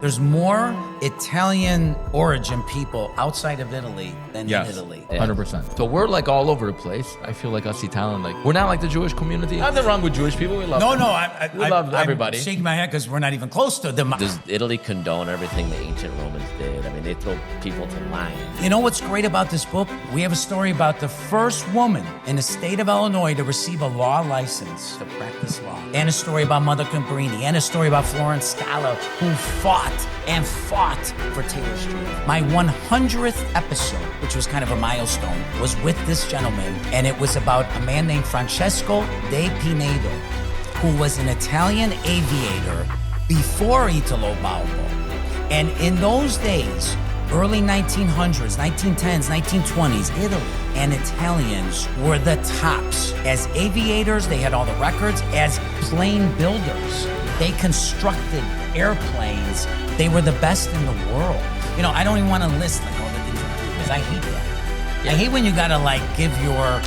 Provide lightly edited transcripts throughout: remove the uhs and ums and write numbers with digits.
There's more Italian origin people outside of Italy than in Italy. 100%. So we're like all over the place. I feel like us Italian, like we're not like the Jewish community. Nothing wrong with Jewish people. We love them. We love everybody. I'm shaking my head because we're not even close to them. Does Italy condone everything the ancient Romans did? I mean, they throw people to lions. You know what's great about this book? We have a story about the first woman in the state of Illinois to receive a law license to practice law. And a story about Mother Cabrini. And a story about Florence Scala, who fought for Taylor Street. My 100th episode, which was kind of a milestone, was with this gentleman, and it was about a man named Francesco de Pinedo, who was an Italian aviator before Italo Balbo. And in those days, early 1900s, 1910s, 1920s, Italy and Italians were the tops. As aviators, they had all the records. As plane builders, they constructed airplanes. They were the best in the world. You know, I don't even want to list like all the things we do because I hate that. I hate when you gotta like give your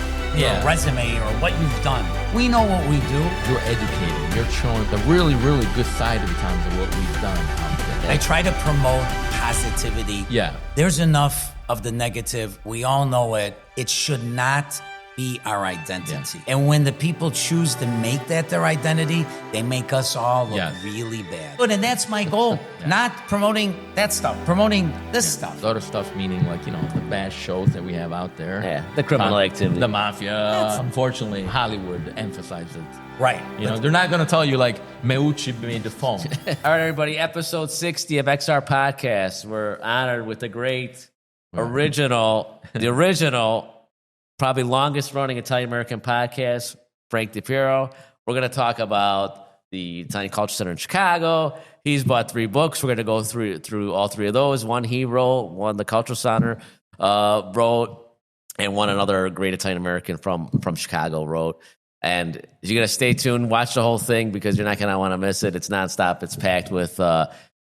resume or what you've done. We know what we do. You're educated. You're showing the really, really good side of the times of what we've done out there. I try to promote positivity. Yeah. There's enough of the negative. We all know it. It should not be our identity. Yeah. And when the people choose to make that their identity, they make us all look really bad. But and that's my goal. Not promoting that stuff, promoting this stuff. The other stuff meaning like, you know, the bad shows that we have out there. Yeah, the criminal activity. The mafia. Unfortunately, Hollywood emphasizes it. Right. You know, they're not going to tell you like, Meucci made the phone. All right, everybody, episode 60 of XR Podcast. We're honored with the great, the original, probably longest running Italian-American podcast, Frank DiPiero. We're going to talk about the Italian Culture Center in Chicago. He's bought 3 books. We're going to go through all 3 of those. One he wrote, one the Culture Center wrote, and one another great Italian-American from Chicago wrote. And you're going to stay tuned, watch the whole thing because you're not going to want to miss it. It's nonstop. It's packed with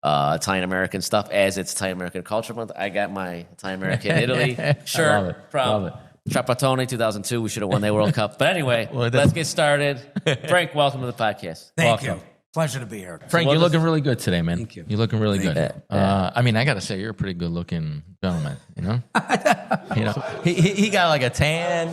Italian-American stuff as it's Italian-American Culture Month. I got my Italian-American Italy shirt from Trapattoni 2002. We should have won the World Cup. But anyway, let's get started. Frank, welcome to the podcast. Thank you. Pleasure to be here. Frank, you're looking really good today, man. Thank you. You're looking really good. Yeah. I mean, I got to say, you're a pretty good-looking gentleman, you know? He got like a tan.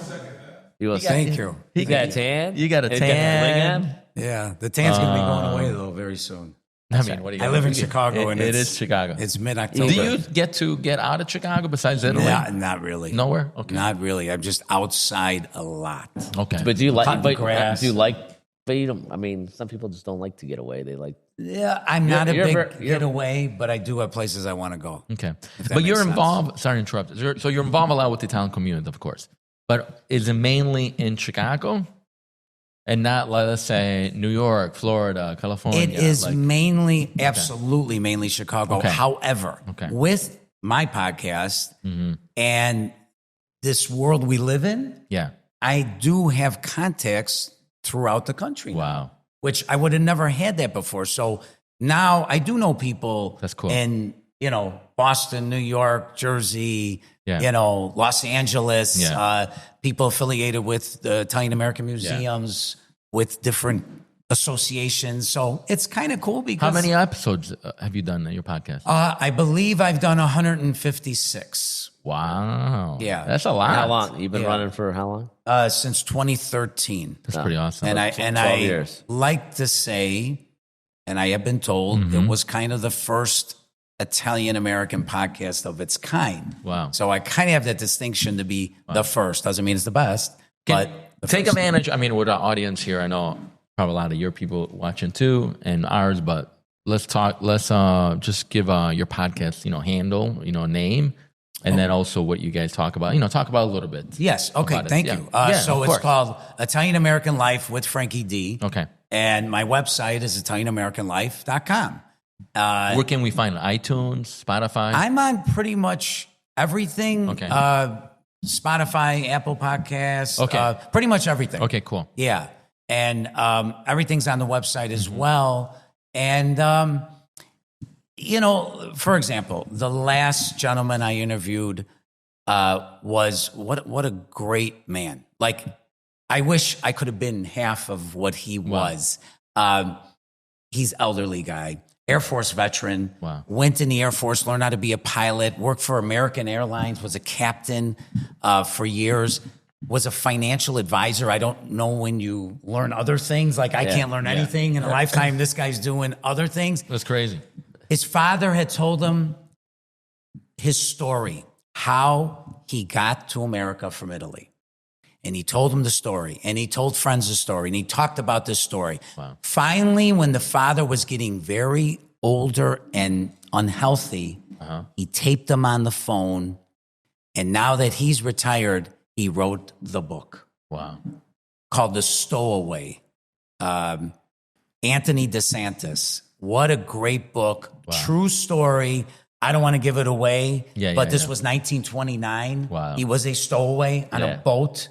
Thank you. He got a tan. You got a tan. Yeah, the tan's going to be going away, though, very soon. I mean, what do you I live in Chicago, and it is Chicago. It's mid-October. Do you get out of Chicago besides Italy? Not really. Nowhere? Okay. Not really. I'm just outside a lot. Okay. But do you like? Grass. Do you like? But you don't. I mean, some people just don't like to get away. They like. Yeah, I'm not a big getaway, but I do have places I want to go. Okay. But you're involved. Sorry to interrupt. So you're involved a lot with the Italian community, of course. But is it mainly in Chicago? And not, let's say, New York, Florida, California? It is absolutely mainly Chicago. Okay. However, with my podcast and this world we live in, I do have contacts throughout the country. Wow. Which I would have never had that before. So now I do know people That's cool. in, Boston, New York, Jersey, Los Angeles, people affiliated with the Italian American museums, with different associations. So it's kind of cool because... How many episodes have you done on your podcast? I believe I've done 156. Wow. Yeah. That's a lot. How long? You've been running for how long? Since 2013. That's pretty awesome. And I years. like to say, and I have been told, it was kind of the first Italian-American podcast of its kind. Wow. So I kind of have that distinction to be the first. Doesn't mean it's the best, but... Take advantage. I mean, with our audience here, I know probably a lot of your people watching too and ours, but let's just give your podcast, handle, name, and then also what you guys talk about. Talk about a little bit. Yes. Okay. Thank you. So it's called Italian-American Life with Frankie D. Okay. And my website is ItalianAmericanLife.com. Where can we find it? iTunes, Spotify? I'm on pretty much everything. Okay. Spotify, Apple Podcasts. Okay. Pretty much everything. Okay, cool. Yeah. And everything's on the website as well. And, for example, the last gentleman I interviewed was what a great man. Like, I wish I could have been half of what he was. He's elderly guy. Air Force veteran. Wow. Went in the Air Force, learned how to be a pilot, worked for American Airlines, was a captain for years, was a financial advisor. I don't know when you learn other things. Like I can't learn anything in a lifetime. This guy's doing other things. That's crazy. His father had told him his story, how he got to America from Italy. And he told him the story, and he told friends the story, and he talked about this story. Wow. Finally, when the father was getting very older and unhealthy, he taped him on the phone. And now that he's retired, he wrote the book. Wow. Called The Stowaway. Anthony DeSantis. What a great book. Wow. True story. I don't want to give it away, but this was 1929. Wow. He was a stowaway on a boat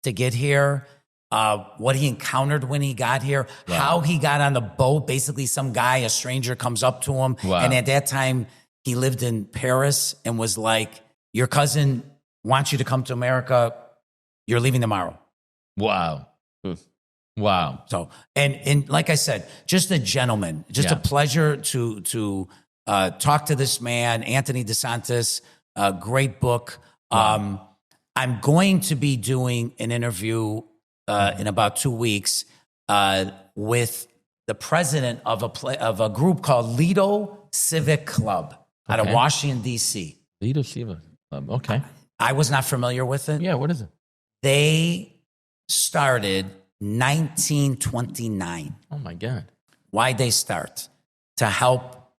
to get here. What he encountered when he got here, how he got on the boat. Basically, some guy, a stranger, comes up to him. Wow. And at that time, he lived in Paris and was like, your cousin wants you to come to America. You're leaving tomorrow. Wow. Wow. So, and like I said, just a gentleman, just a pleasure to talk to this man, Anthony DeSantis. Great book. Wow. I'm going to be doing an interview in about 2 weeks with the president of a group called Lido Civic Club out of Washington, D.C. Lido Civic Club. Okay. I was not familiar with it. Yeah, what is it? They started 1929. Oh, my God. Why'd they start? To help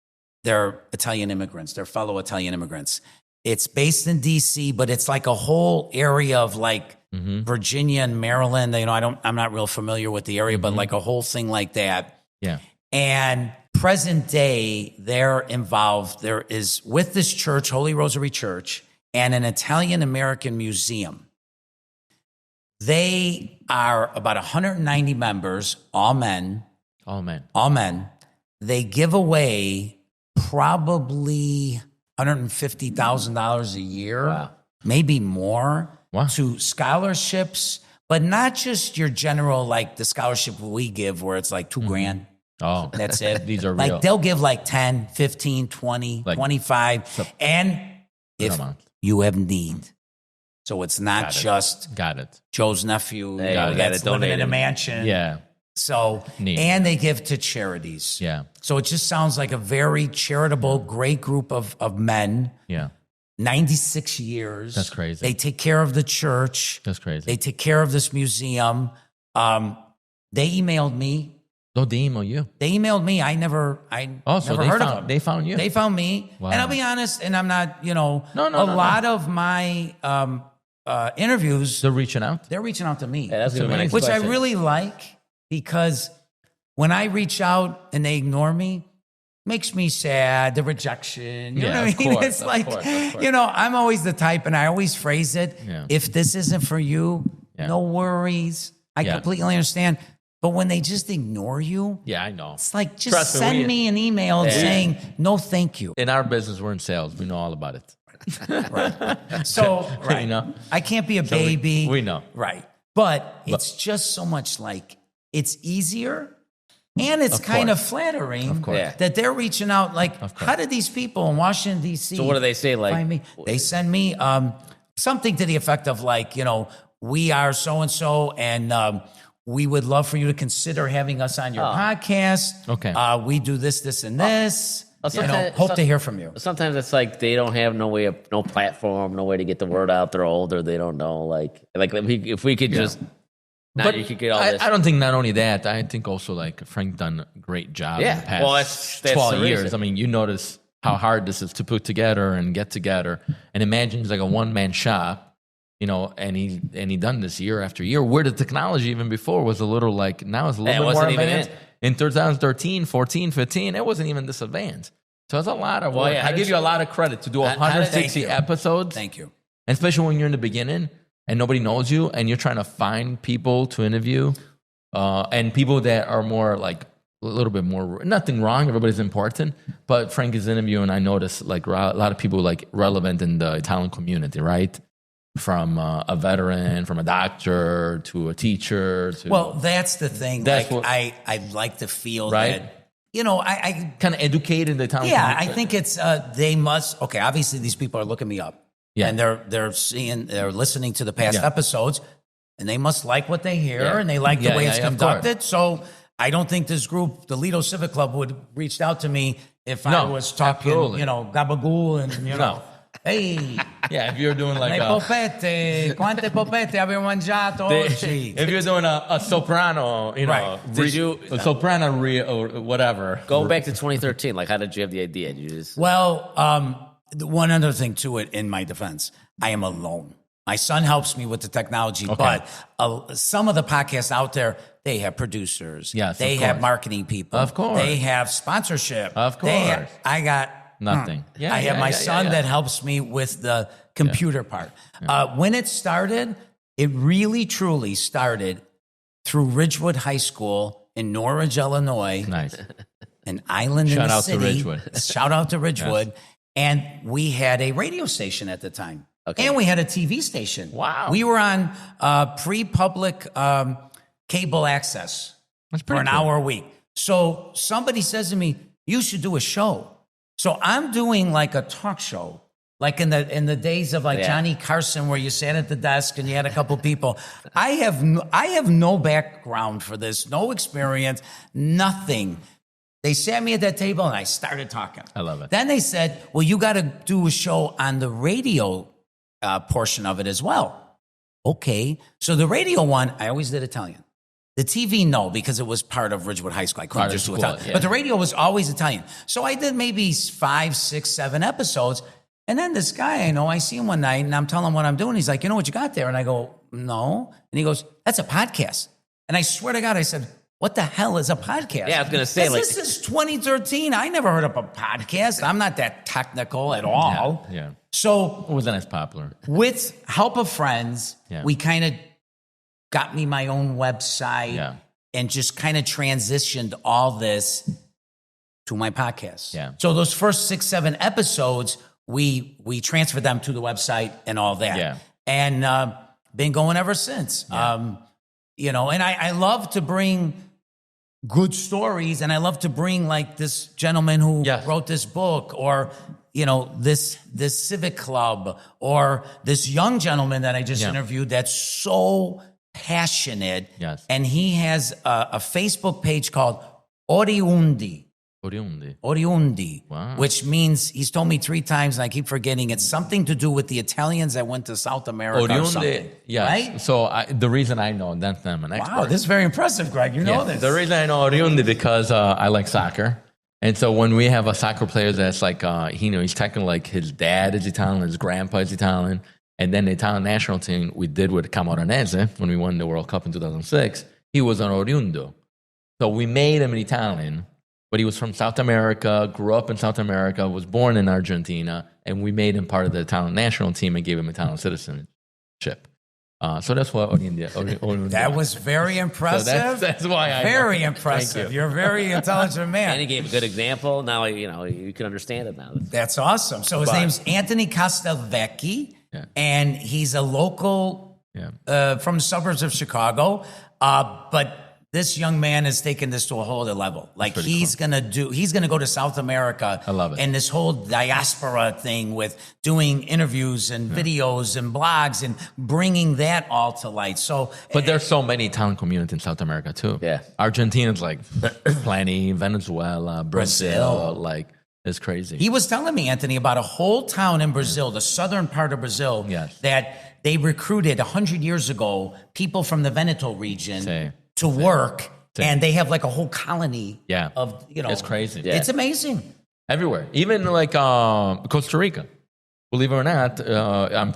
their Italian immigrants, their fellow Italian immigrants. It's based in D.C., but it's like a whole area of like Virginia and Maryland. You know, I'm not real familiar with the area, but like a whole thing like that. Yeah. And present day, they're involved. There is with this church, Holy Rosary Church, and an Italian American museum. They are about 190 members, all men. Oh, man. All men. They give away probably $150,000 a year, maybe more, to scholarships, but not just your general, like the scholarship we give where it's like $2,000. Oh, That's it. These are like real. they'll give like 10, 15, 20, Like 25. And if you have need. So it's not just Got it. Joe's nephew Hey, that's living in a mansion. Yeah. So, Neat. and they give to charities. Yeah. So it just sounds like a very charitable, great group of men. Yeah. 96 years. That's crazy. They take care of the church. That's crazy. They take care of this museum. They emailed me. Oh, they email you. They emailed me. I never So never heard of them. they found you. They found me. Wow. And I'll be honest, and I'm not, No, lot of my interviews, They're reaching out. they're reaching out to me. Yeah, that's gonna be my next Which question. I really like, because when I reach out and they ignore me, makes me sad, the rejection. You know what I of mean? course, It's of like, course. I'm always the type, and I always phrase it, if this isn't for you, no worries. I completely understand. But when they just ignore you, Yeah, I know. it's like, just Trust me, send me an email saying, no, thank you. In our business, we're in sales. We know all about it. So, right. You know? I can't be a baby. we know. Right. But it's just so much like, it's easier and it's kind of flattering that they're reaching out. Like, how did these people in Washington, D.C. So what do they say? Like, find me? They send me something to the effect of like, we are so-and-so and we would love for you to consider having us on your podcast. Okay. We do this, and this. Sometimes- Hope to hear from you. sometimes it's like they don't have no platform, no way to get the word out. They're older. They don't know. Like if we could just, now But you could get all I this. don't think not only that. I think also like Frank done a great job in the past Well, that's 12 the years. reason. I mean, you notice how hard this is to put together and get together. And imagine it's like a one-man shop, and he done this year after year. Where the technology even before was a little like, now it's a little bit more wasn't even advanced. In 2013, 14, 15, it wasn't even this advanced. So it's a lot of work. yeah, I give you a lot of credit to do 160 episodes. Thank you. And especially when you're in the beginning and nobody knows you and you're trying to find people to interview and people that are more like a little bit more, nothing wrong. Everybody's important. But Frank is interviewing. I noticed like a lot of people like relevant in the Italian community, right? From a veteran, from a doctor to a teacher. Well, that's the thing. That's like, I'd like to feel Right? that I kind of educated the Italian yeah, I community? think it's they must. Okay, obviously these people are looking me up, Yeah. and they're listening to the past Yeah. episodes, and they must like what they hear, Yeah. and they like the Yeah, way yeah, it's yeah, of course. conducted. So I don't think this group, the Lido Civic Club, would have reached out to me if I No, was talking, absolutely. gabagool and No. hey. Yeah, if you're doing like Le popette, quante popette avevo mangiato oggi? if you're doing a soprano, Right. a soprano or whatever. Go back to 2013. Like, how did you have the idea? Did you just Well, one other thing to it in my defense, I am alone. My son helps me with the technology, but some of the podcasts out there, they have producers. Yes, they of have course. marketing people. Of course. They have sponsorship. Of They course. I got Nothing. Yeah, I have yeah, my yeah, son yeah. that helps me with the computer part. When it started, it really, truly started through Ridgewood High School in Norridge, Illinois, Nice. an island in Shout the out to city. Ridgewood. Shout out to Ridgewood. And we had a radio station at the time. Okay. And we had a TV station. Wow. We were on pre-public cable access That's for pretty an cool. hour a week. So somebody says to me, you should do a show. So I'm doing like a talk show, like in the days of like Yeah. Johnny Carson, where you sat at the desk and you had a couple people. I have no background for this, no experience, nothing. They sat me at that table and I started talking. I love it. Then they said, well, you got to do a show on the radio portion of it as well. Okay. So the radio one, I always did Italian. The TV, no, because it was part of Ridgewood High School. I couldn't Part of just do school, Italian. yeah. But the radio was always Italian. So I did maybe 5, 6, 7 episodes. And then this guy I know, I see him one night and I'm telling him what I'm doing. He's like, you know what you got there? And I go, no. And he goes, that's a podcast. And I swear to God, I said, what the hell is a podcast? Yeah, I was gonna say, like- this is 2013. I never heard of a podcast. I'm not that technical at all. Yeah. So It wasn't as popular. with help of friends, Yeah. we kind of got me my own website Yeah. and just kind of transitioned all this to my podcast. Yeah. So those first 6, 7 episodes, we transferred them to the website and all that. Yeah. And been going ever since. And I love to bring good stories, and I love to bring like this gentleman who Yes. wrote this book, or this civic club, or this young gentleman that I just Yeah. interviewed that's so passionate. Yes. And he has a Facebook page called Oriundi. Oriundi. Wow. Which means, he's told me 3 times and I keep forgetting, it's something to do with the Italians that went to South America or something. Yes. Right? So the reason I know, that's I'm an expert. Wow, this is very impressive, Greg. You know Yeah. this. The reason I know Oriundi because I like soccer. And so when we have a soccer player that's like, he's technically like his dad is Italian, his grandpa is Italian. And then the Italian national team we did with Camoranese when we won the World Cup in 2006, he was an Oriundo. So we made him an Italian, but he was from South America, grew up in South America, was born in Argentina, and we made him part of the Italian national team and gave him Italian citizenship. So that's what Oriundo. That was very impressive. So that's why I very know. impressive. Thank you. You're a very intelligent And he man. gave a good example. Now you can understand it now. That's awesome. So his But- name's Anthony Castelvecchi, Yeah. and he's a local Yeah. from the suburbs of Chicago. But this young man has taken this to a whole other level. Like he's gonna go to South America. I love it. And this whole diaspora thing with doing interviews and videos and blogs and bringing that all to light. So, But there's so many Italian communities in South America too. Yeah. Argentina's like plenty, Venezuela, Brazil, like it's crazy. he was telling me, Anthony, about a whole town in Brazil, the southern part of Brazil, Yes. that they recruited 100 years ago people from the Veneto region to work, and they have like a whole colony Yeah. of, It's crazy. Yeah. It's amazing. Everywhere, even like Costa Rica. Believe it or not, I'm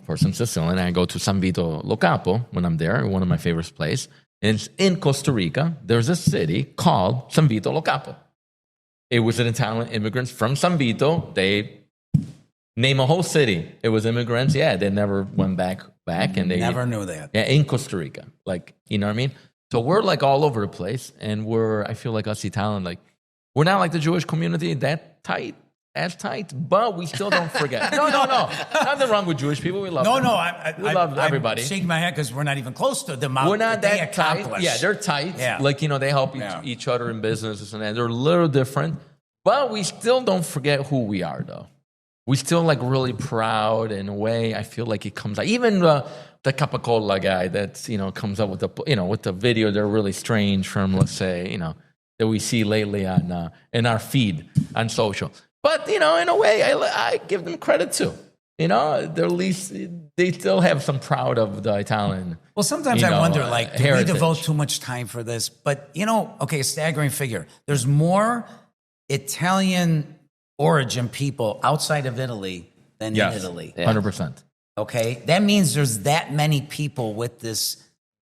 from Sicilian. I go to San Vito Lo Capo when I'm there, one of my favorite places. And in Costa Rica, there's a city called San Vito Lo Capo. It was an Italian immigrants from San Vito. They name a whole city. It was immigrants. Yeah, they never went back, and they Never knew that. Yeah, in Costa Rica, like you know what I mean. So we're like all over the place, and I feel like us Italian, like we're not like the Jewish community that tight as tight, but we still don't forget. No. Nothing wrong with Jewish people. We love them. We love everybody. I'm shaking my head because we're not even close to the amount We're not they that tight. accomplish. Yeah, they're tight. Yeah. Like, they help each other in business and that. They're a little different, but we still don't forget who we are, though. We still like really proud in a way. I feel like it comes out. Even the Capicola guy that, comes up with with the video, they're really strange from, let's say, that we see lately on in our feed on social. But, in a way, I give them credit too. They're at least, they still have some proud of the Italian. Well, sometimes I wonder, do heritage. we devote too much time for this? But, a staggering figure. There's more Italian origin people outside of Italy than in Italy. 100%. Okay? That means there's that many people with this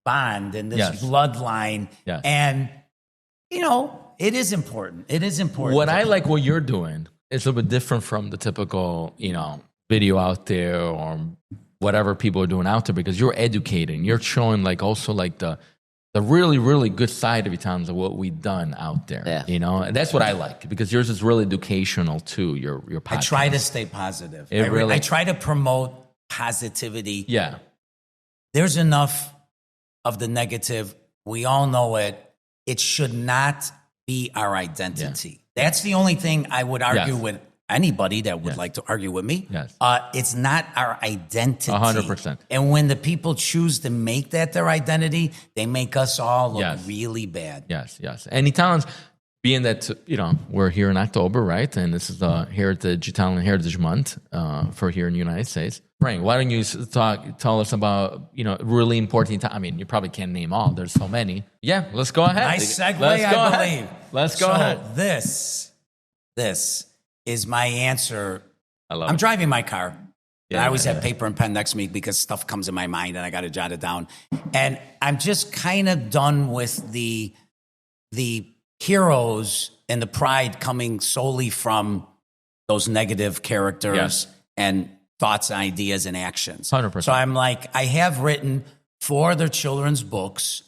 bond and this bloodline. Yes. And, it is important. It is important. What I like what you're doing is a little bit different from the typical, video out there or whatever people are doing out there, because you're educating. You're showing also the really, really good side of Italians of what we've done out there. Yeah. And that's what I like, because yours is really educational too, your podcast. I try to stay positive. I I try to promote positivity. Yeah. There's enough of the negative. We all know it. It should not be our identity. Yeah. That's the only thing I would argue with anybody that would like to argue with me. Yes. It's not our identity. 100%. And when the people choose to make that their identity, they make us all look really bad. Yes. And Italians, being that, we're here in October, right? And this is the Italian Heritage Month for here in the United States. Frank, why don't you tell us about, really important, you probably can't name all. There's so many. Yeah, let's go ahead. Nice segue, I believe. Let's go ahead. This is my answer. I'm I'm driving my car. Yeah, I always have paper and pen next to me because stuff comes in my mind and I got to jot it down. And I'm just kind of done with the heroes and the pride coming solely from those negative characters and thoughts, ideas, and actions. 100%. So I'm like, I have written 4 other children's books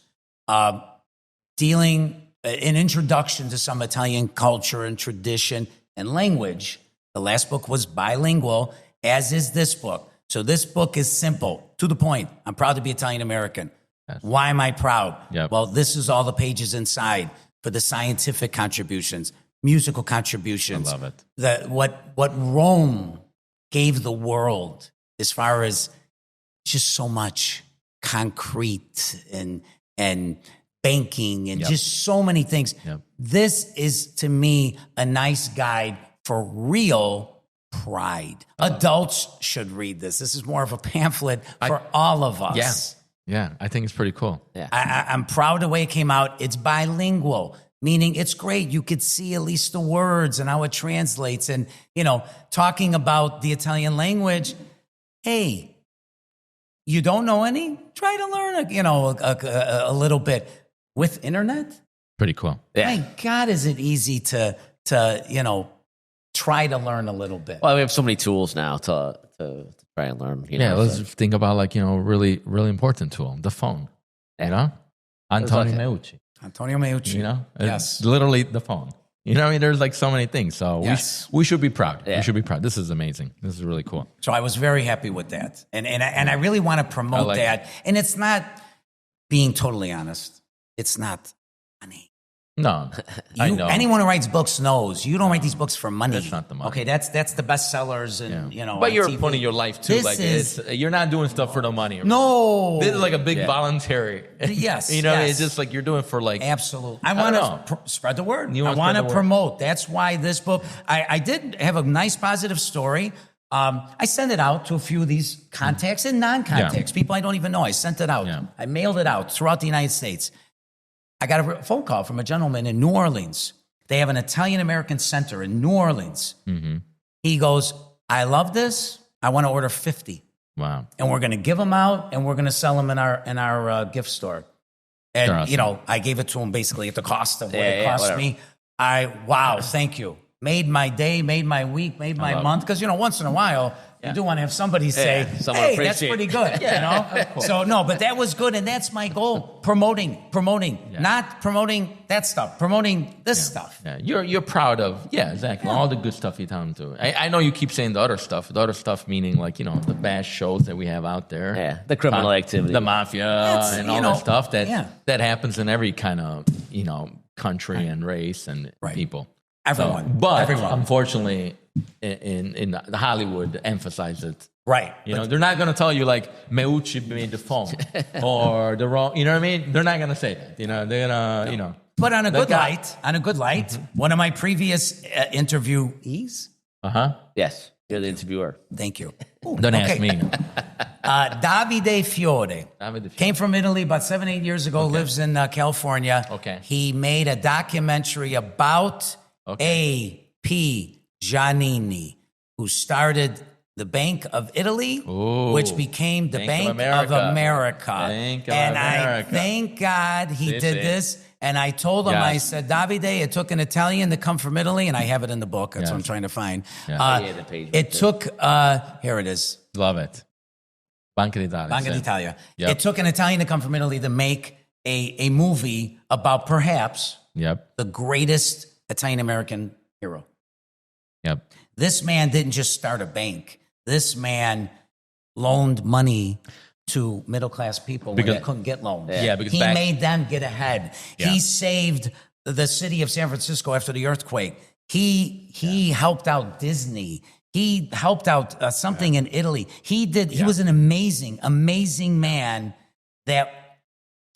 dealing an introduction to some Italian culture and tradition and language. The last book was bilingual, as is this book. So this book is simple, to the point. I'm proud to be Italian American. Yes. Why am I proud? Yep. Well, this is all the pages inside for the scientific contributions, musical contributions. I love it. What Rome gave the world as far as just so much concrete and banking and just so many things. Yep. This is, to me, a nice guide for real pride. Adults should read this. This is more of a pamphlet for all of us. Yeah, I think it's pretty cool. Yeah. I'm proud the way it came out. It's bilingual, meaning it's great. You could see at least the words and how it translates. And, talking about the Italian language, hey, you don't know any? Try to learn, a little bit. With internet? Pretty cool. Yeah. My God, is it easy to try to learn a little bit. Well, we have so many tools now to try and learn. Let's think about really, really important tool, the phone. Antonio Meucci. Antonio Meucci. It's literally the phone. There's so many things. So we should be proud. Yeah. We should be proud. This is amazing. This is really cool. So I was very happy with that. And I really want to promote that. It. And it's not, being totally honest, it's not money. No, I know. Anyone who writes books knows you don't write these books for money. That's not the money. Okay, that's the bestsellers and But you're TV. putting your life too. You're not doing stuff for the money. No, This is like a big voluntary. Yes, It's just you're doing it for absolutely. I want to spread the word. I want to promote. That's why this book. I did have a nice positive story. I sent it out to a few of these contacts and non-contacts, people I don't even know. I sent it out. Yeah. I mailed it out throughout the United States. I got a phone call from a gentleman in New Orleans. They have an Italian-American center in New Orleans. Mm-hmm. He goes, I love this. I want to order 50. Wow. And we're going to give them out, and we're going to sell them in our gift store. And, awesome. I gave it to him basically at the cost of what it cost me. Wow, thank you. Made my day, made my week, made my month. Because, once in a while, You do want to have somebody say, someone hey, that's appreciate- pretty good, you know? So, no, but that was good, and that's my goal. Promoting, not promoting that stuff, promoting this stuff. Yeah, you're proud of, exactly, all the good stuff you tell them to. I know you keep saying the other stuff meaning like, you know, the bad shows that we have out there. Yeah, the criminal activity. The mafia and all you know, that stuff that happens in every kind of, you know, country and race and people. Everyone. But unfortunately, in the Hollywood, emphasize it. Right. You know, they're not going to tell you like Meucci made the phone or the wrong. You know what I mean? They're not going to say that. You know, they're going to, you know. But on a good light, one of my previous interviewees. Yes, you're the interviewer. Thank you. Don't ask me. Davide Fiore. Came from Italy about 7-8 years ago, lives in California. Okay. He made a documentary about A.P. Giannini, who started the Bank of Italy, which became the Bank of America. I thank God he did this. And I told him, I said, Davide, it took an Italian to come from Italy, and I have it in the book. That's what I'm trying to find. The page It took, here it is. Love it. Banca d'Italia. Banca d'Italia. Yep. It took an Italian to come from Italy to make a movie about perhaps the greatest Italian-American hero. Yep. This man didn't just start a bank. This man loaned money to middle-class people when they couldn't get loans. Because he made them get ahead. He saved the city of San Francisco after the earthquake. He helped out Disney. He helped out something in Italy. He was an amazing, amazing man that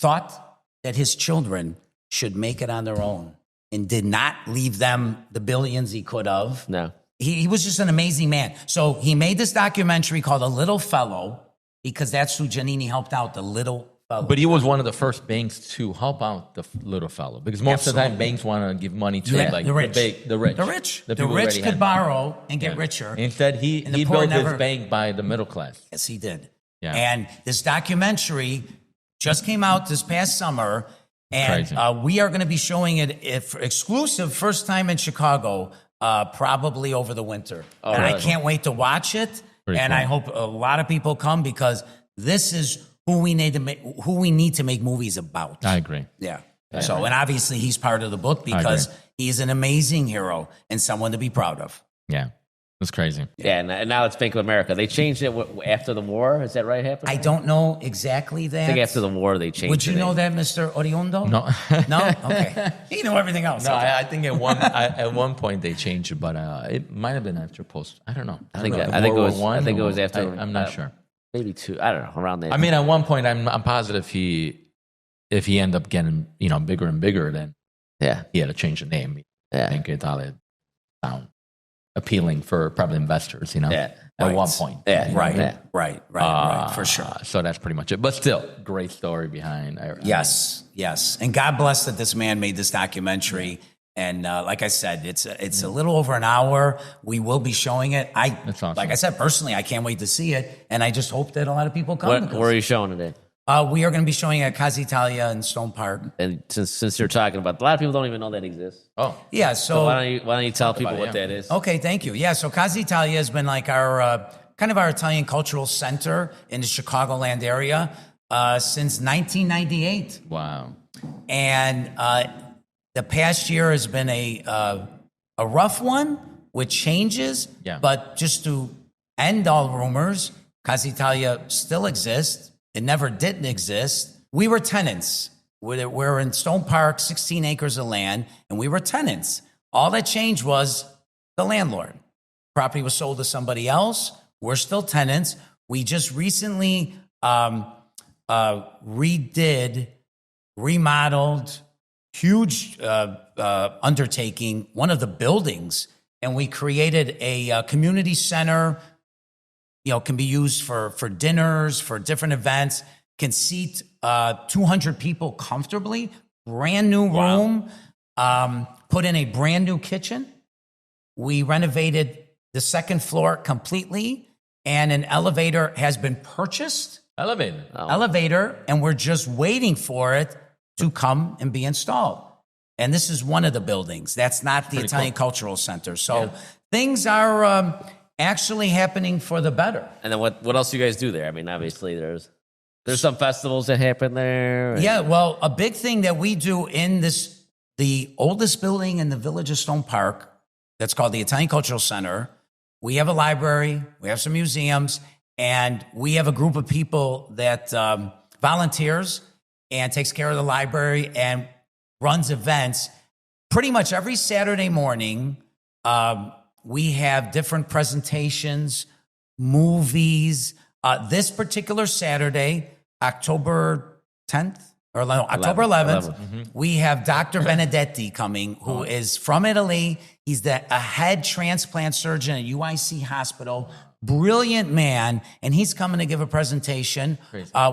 thought that his children should make it on their own and did not leave them the billions he could have. No. He was just an amazing man. So he made this documentary called A Little Fellow, because that's who Giannini helped out, the little fellow. But he was one of the first banks to help out the little fellow, because most of the time banks want to give money to like the rich. The rich. The people rich already could had borrow and get richer. Instead, he the poor built never- his bank by the middle class. Yes, he did. Yeah. And this documentary just came out this past summer, and we are going to be showing it exclusive, first time in Chicago, probably over the winter. And I can't wait to watch it. Pretty and cool. I hope a lot of people come, because this is who we need to make movies about. I agree. Yeah. So, and obviously he's part of the book because he's an amazing hero and someone to be proud of. Yeah. It's crazy. Yeah, and now it's Bank of America. They changed it after the war. Is that right? Happened? I don't know exactly that. I think after the war they changed it. Would you know that, Mr. Oriondo? No. No? Okay. You know everything else. No, Okay. I think at one point they changed it, but it might have been after post. I don't know. I think World it War was. One I think it or- was after. I'm not sure. Maybe 2. I don't know. Around there. I mean, at one point, I'm positive if he ended up getting bigger and bigger, then he had to change the name. Banca Italia sound appealing for probably investors. At one point. Right. For sure. So that's pretty much it. But still, great story behind. Yes. And God bless that this man made this documentary. And like I said, it's a little over an hour. We will be showing it. That's awesome. Like I said, personally, I can't wait to see it. And I just hope that a lot of people come. Where are you showing it at? We are going to be showing it at Casa Italia in Stone Park. And since you're talking about, a lot of people don't even know that exists. Oh, yeah. So why don't you tell people what that is? Okay, thank you. Yeah, so Casa Italia has been like our kind of our Italian cultural center in the Chicagoland area since 1998. wow. And the past year has been a rough one with changes. Yeah. But just to end all rumors, Casa Italia still exists. It never didn't exist. We were tenants. We're in Stone Park, 16 acres of land, and we were tenants. All that changed was the landlord. Property was sold to somebody else. We're still tenants. We just recently remodeled, huge undertaking, one of the buildings, and we created a community center. Can be used for dinners, for different events, can seat 200 people comfortably. Brand new room, put in a brand new kitchen. We renovated the second floor completely, and an elevator has been purchased. Elevator, and we're just waiting for it to come and be installed. And this is one of the buildings. That's not the Italian Cultural Center. So things are... actually happening for the better. And then what else do you guys do there? I mean, obviously there's some festivals that happen there. Yeah, well, a big thing that we do in the oldest building in the Village of Stone Park, that's called the Italian Cultural Center. We have a library, we have some museums, and we have a group of people that volunteers and takes care of the library and runs events. Pretty much every Saturday morning, we have different presentations, movies. This particular Saturday, October 10th, or no, October 11th, we have Dr. Benedetti coming, who is from Italy. He's a head transplant surgeon at UIC Hospital. Brilliant man, and he's coming to give a presentation.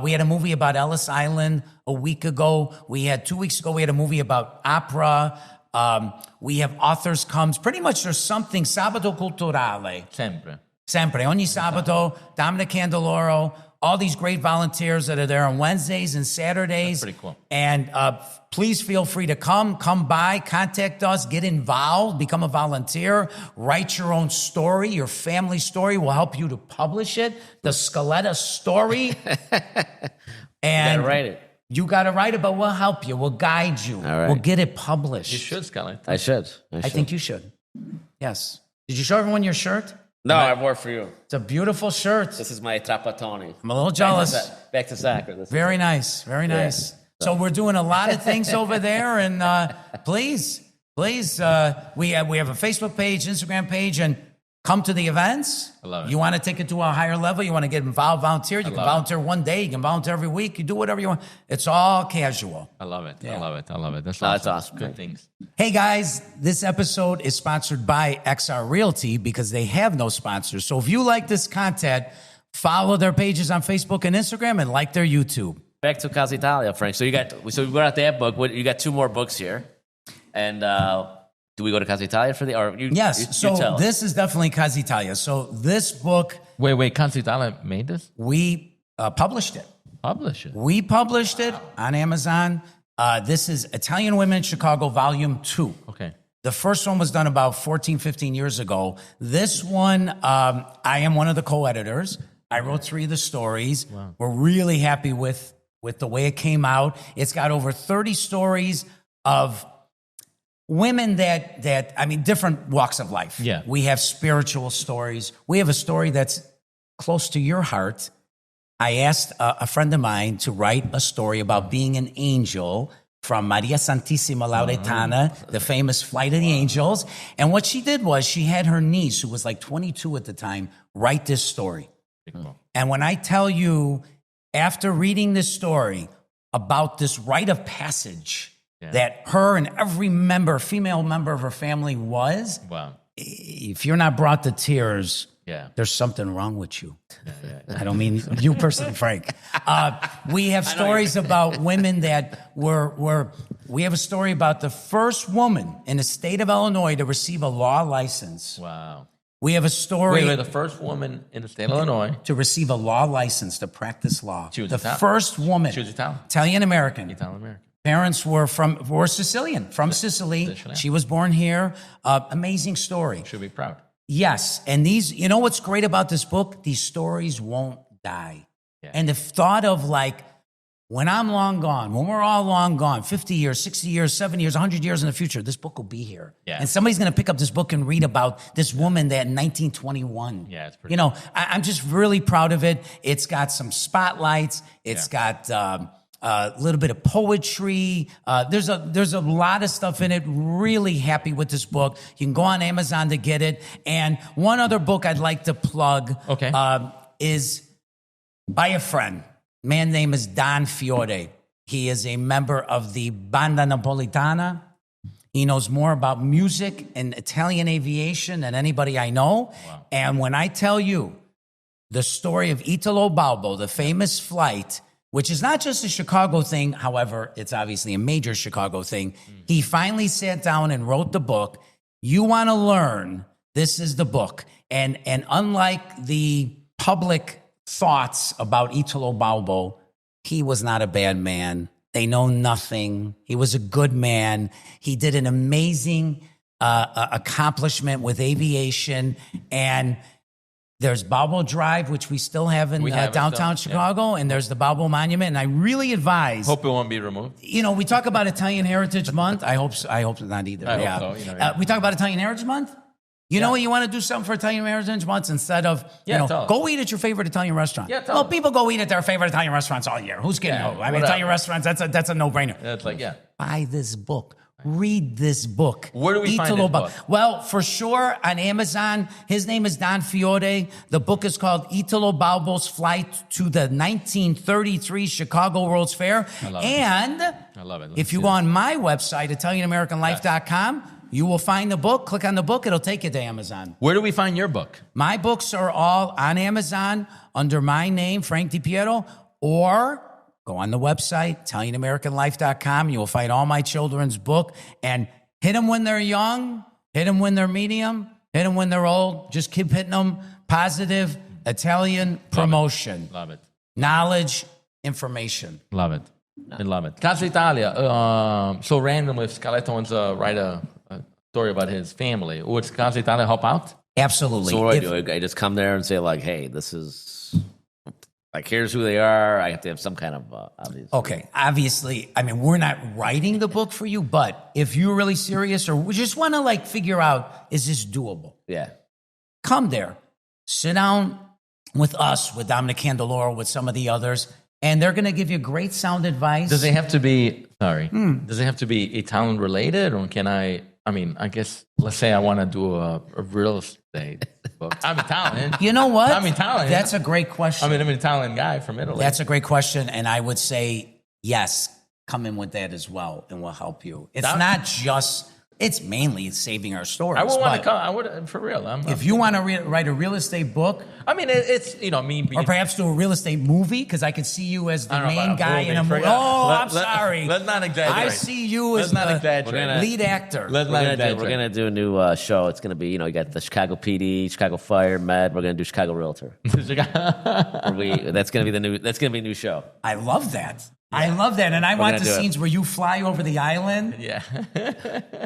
We had a movie about Ellis Island a week ago. 2 weeks ago, we had a movie about opera. We have authors comes. Pretty much there's something, Sabato Culturale. Sempre. Ogni sabato, Dominic Candeloro, all these great volunteers that are there on Wednesdays and Saturdays. That's pretty cool. And please feel free to come by, contact us, get involved, become a volunteer, write your own story, your family story. We'll help you to publish it, the Scaletta story. And You gotta write it. You got to write it, but we'll help you. We'll guide you. All right. We'll get it published. You should, Scarlett. I should. I think you should. Yes. Did you show everyone your shirt? No, I wore for you. It's a beautiful shirt. This is my Trapattoni. I'm a little jealous. Back to soccer. This is Very nice. Very nice. So we're doing a lot of things over there. And please, we have a Facebook page, Instagram page, and come to the events. I love it. You want to take it to a higher level? You want to get involved, volunteer? You can volunteer one day. You can volunteer every week. You do whatever you want. It's all casual. I love it. Yeah. I love it. I love it. That's awesome. Good things. Hey guys, this episode is sponsored by XR Realty because they have no sponsors. So if you like this content, follow their pages on Facebook and Instagram and like their YouTube. Back to Casa Italia, Frank. So we brought out that book. You got two more books here. And do we go to Casa Italia for the? Or you, Yes. You So tell. this is definitely Casa Italia. So this book, Wait. Constantala made this? we published it. Publish it. We published it on Amazon. This is Italian Women in Chicago, Volume 2. Okay. The first one was done about 14, 15 years ago. This one, I am one of the co-editors. I wrote 3 of the stories. Wow. We're really happy with the way it came out. It's got over 30 stories of women that different walks of life. Yeah. We have spiritual stories. We have a story that's close to your heart. I asked a friend of mine to write a story about being an angel from Maria Santissima Lauretana, the famous Flight of the Angels. And what she did was she had her niece, who was like 22 at the time, write this story. And when I tell you, after reading this story about this rite of passage that her and every female member of her family was, Wow. if you're not brought to tears, there's something wrong with you. I don't mean you personally, Frank. We have stories about women that we have a story about the first woman in the state of Illinois to receive a law license. Wow. We have a story Wait, the first woman in the state of Illinois. to receive a law license to practice law. She was the Italian. first woman. She was Italian. Italian-American. Italian-American. Parents were Sicilian, from Sicily. Sicilian. She was born here. Amazing story. Should be proud. Yes. And you know what's great about this book? These stories won't die. Yeah. And the thought of like, when I'm long gone, when we're all long gone, 50 years, 60 years, 70 years, 100 years in the future, this book will be here. Yeah. And somebody's going to pick up this book and read about this woman that in 1921. Yeah, it's pretty cool. I'm just really proud of it. It's got some spotlights. It's got a little bit of poetry. There's a lot of stuff in it. Really happy with this book. You can go on Amazon to get it. And one other book I'd like to plug is by a friend. Man name is Don Fiore. He is a member of the Banda Napolitana. He knows more about music and Italian aviation than anybody I know. Wow. And when I tell you the story of Italo Balbo, the famous flight, which is not just a Chicago thing, however, it's obviously a major Chicago thing. He finally sat down and wrote the book. You want to learn, this is the book. And unlike the public thoughts about Italo Balbo, he was not a bad man. They know nothing. He was a good man. He did an amazing accomplishment with aviation. And There's Balboa Drive, which we still have in We have it downtown still, Chicago, and there's the Balboa Monument. And I really advise. Hope it won't be removed. You know, we talk about Italian Heritage Month. I hope not either. I yeah. hope so, you know. We talk about Italian Heritage Month. You know what? You want to do something for Italian Heritage Month instead of, Yeah, tell us. go eat at your favorite Italian restaurant. Yeah, tell well, us. people go eat at their favorite Italian restaurants all year. Who's kidding? Yeah, who? I mean, whatever. Italian restaurants, that's a no-brainer. It's like, yeah. Buy this book. Read this book. Where do we find Italo this book? Well, for sure on Amazon. His name is Don Fiore. The book is called Italo Balbo's Flight to the 1933 Chicago World's Fair. I love it. And I love it. if you go on my website, ItalianAmericanLife.com, you will find the book. Click on the book. It'll take you to Amazon. Where do we find your book? My books are all on Amazon under my name, Frank DiPietro, or go on the website, ItalianAmericanLife.com. You will find all my children's book and hit them when they're young, hit them when they're medium, hit them when they're old. Just keep hitting them. Positive Italian promotion. Love it. Knowledge, information. Love it. I love it. Casa Italia. So random if Scaletto wants to write a story about his family. Would Casa Italia help out? Absolutely. So what do If- I do? I just come there and say like, hey, this is like, here's who they are. I have to have some kind of obvious. Okay, obviously, I mean, we're not writing the book for you, but if you're really serious or we just want to like figure out, is this doable? Yeah. Come there, sit down with us, with Dominic Candeloro, with some of the others, and they're going to give you great sound advice. Does it have to be, does it have to be Italian related or can I mean, I guess, let's say I want to do a real estate book. I'm Italian. You know what? I'm Italian. That's a great question. I mean, I'm an Italian guy from Italy. That's a great question, and I would say yes, come in with that as well, and we'll help you. It's not just, it's mainly saving our stories. I would want but to come. I would, for real. if you want to write a real estate book, I mean, it's, you know, me being. or perhaps do a real estate movie, because I could see you as the I don't know main about a guy movie. in a movie. Forget- Oh, let- I'm let- sorry. let's not exaggerate. I see you Let's as not the exaggerate. lead actor. Let's not exaggerate. We're gonna do a new show. It's gonna be, you know, you got the Chicago PD, Chicago Fire, Med. We're gonna do Chicago Realtor. That's gonna be a new show. I love that. I love that. And I want gonna the do it. scenes where you fly over the island. Yeah.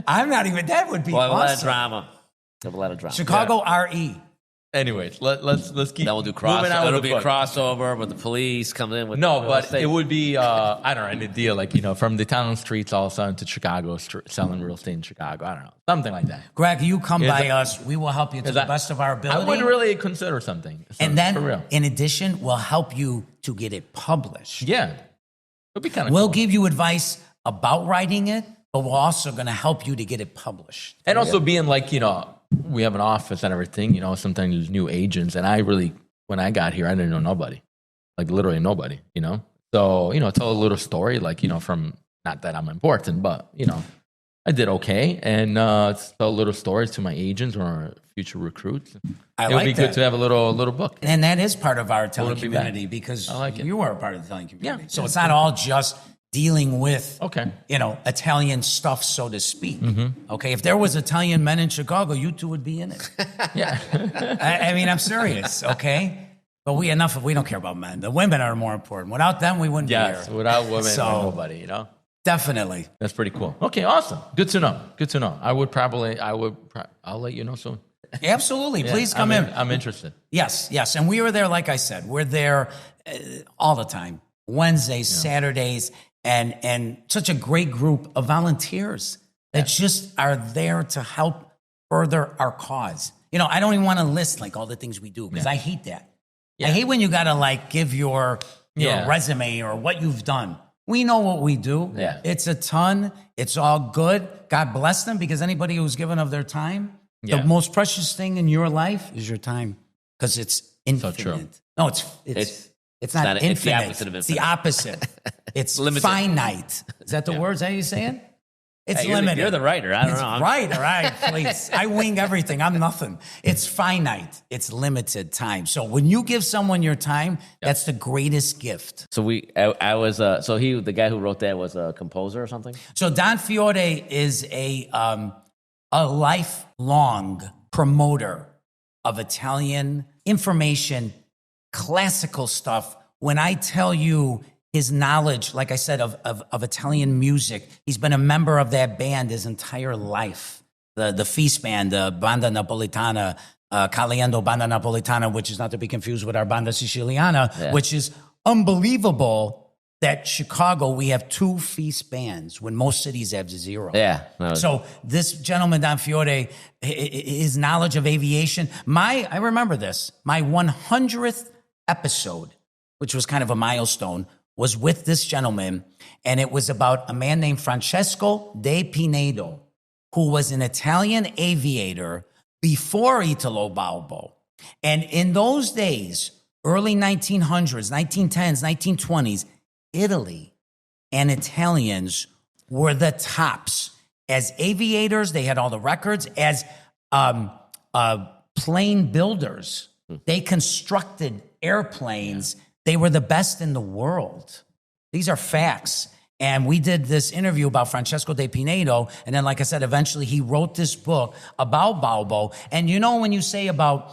I'm not even, that would be We'll have a lot of awesome. drama. We'll have a lot of drama. Chicago RE. Anyways, let's keep. Then we'll do moving on It'll with be the a book. crossover with the police coming in with No, real but estate. it would be I don't know, an idea like, you know, from the Italian streets all of a sudden to Chicago, selling real estate in Chicago. I don't know, something like that. Greg, you come Is by it- us. We will help you to Is the that- best of our ability. I would really consider something. and then, for real. in addition, we'll help you to get it published. Yeah, it'd be kind of We'll cool. give you advice about writing it, but we're also going to help you to get it published. And also being like, you know, we have an office and everything, you know, sometimes there's new agents. And I really, when I got here, I didn't know nobody, like literally nobody, you know? So, you know, tell a little story, like, you know, from, not that I'm important, but, you know, I did okay. And tell little stories to my agents or future recruits. I It would like be that. good to have a little book. And that is part of our Italian Wouldn't be bad. community because I like it. you are a part of the Italian community. Yeah. So it's not all just dealing with, Okay. you know, Italian stuff, so to speak. Okay, if there was Italian men in Chicago, you two would be in it. Yeah. I mean, I'm serious, okay? But we don't care about men. The women are more important. Without them, we wouldn't Yes. be here. Without women, So- nobody, you know? Definitely. That's pretty cool. Okay. Awesome. Good to know. Good to know. I'll let you know soon. Absolutely. Yeah, Please come in. I'm interested. Yes, yes. And we were there, like I said, we're there all the time. Wednesdays, Saturdays, and such a great group of volunteers that just are there to help further our cause. You know, I don't even want to list like all the things we do because I hate that. I hate when you got to like give your Yeah. resume or what you've done. We know what we do. Yeah. It's a ton. It's all good. God bless them because anybody who's given of their time, Yeah. the most precious thing in your life is your time because it's infinite. true. No, it's not not- infinite. it's the opposite of It's the infinite. opposite. It's Limited. finite. Is that the words? How you saying? It's Hey, you're the- limited. you're the writer. I don't It's know. Right, all right, please. I wing everything. I'm nothing. It's finite. It's limited time. So when you give someone your time, that's the greatest gift. So I was the guy who wrote that was a composer or something. So Don Fiore is a lifelong promoter of Italian information, classical stuff. When I tell you his knowledge, like I said, of Italian music, he's been a member of that band his entire life. The Feast Band, the Banda Napolitana, Caliendo Banda Napolitana, which is not to be confused with our Banda Siciliana, which is unbelievable that Chicago, we have 2 feast bands when most cities have 0. Yeah. So this gentleman, Don Fiore, his knowledge of aviation, I remember this, my 100th episode, which was kind of a milestone, was with this gentleman, and it was about a man named Francesco De Pinedo, who was an Italian aviator before Italo Balbo. And in those days, early 1900s, 1910s, 1920s, Italy and Italians were the tops. As aviators, they had all the records. As plane builders, they constructed airplanes. They were the best in the world. These are facts. And we did this interview about Francesco De Pinedo. And then, like I said, eventually he wrote this book about Balbo. And you know, when you say about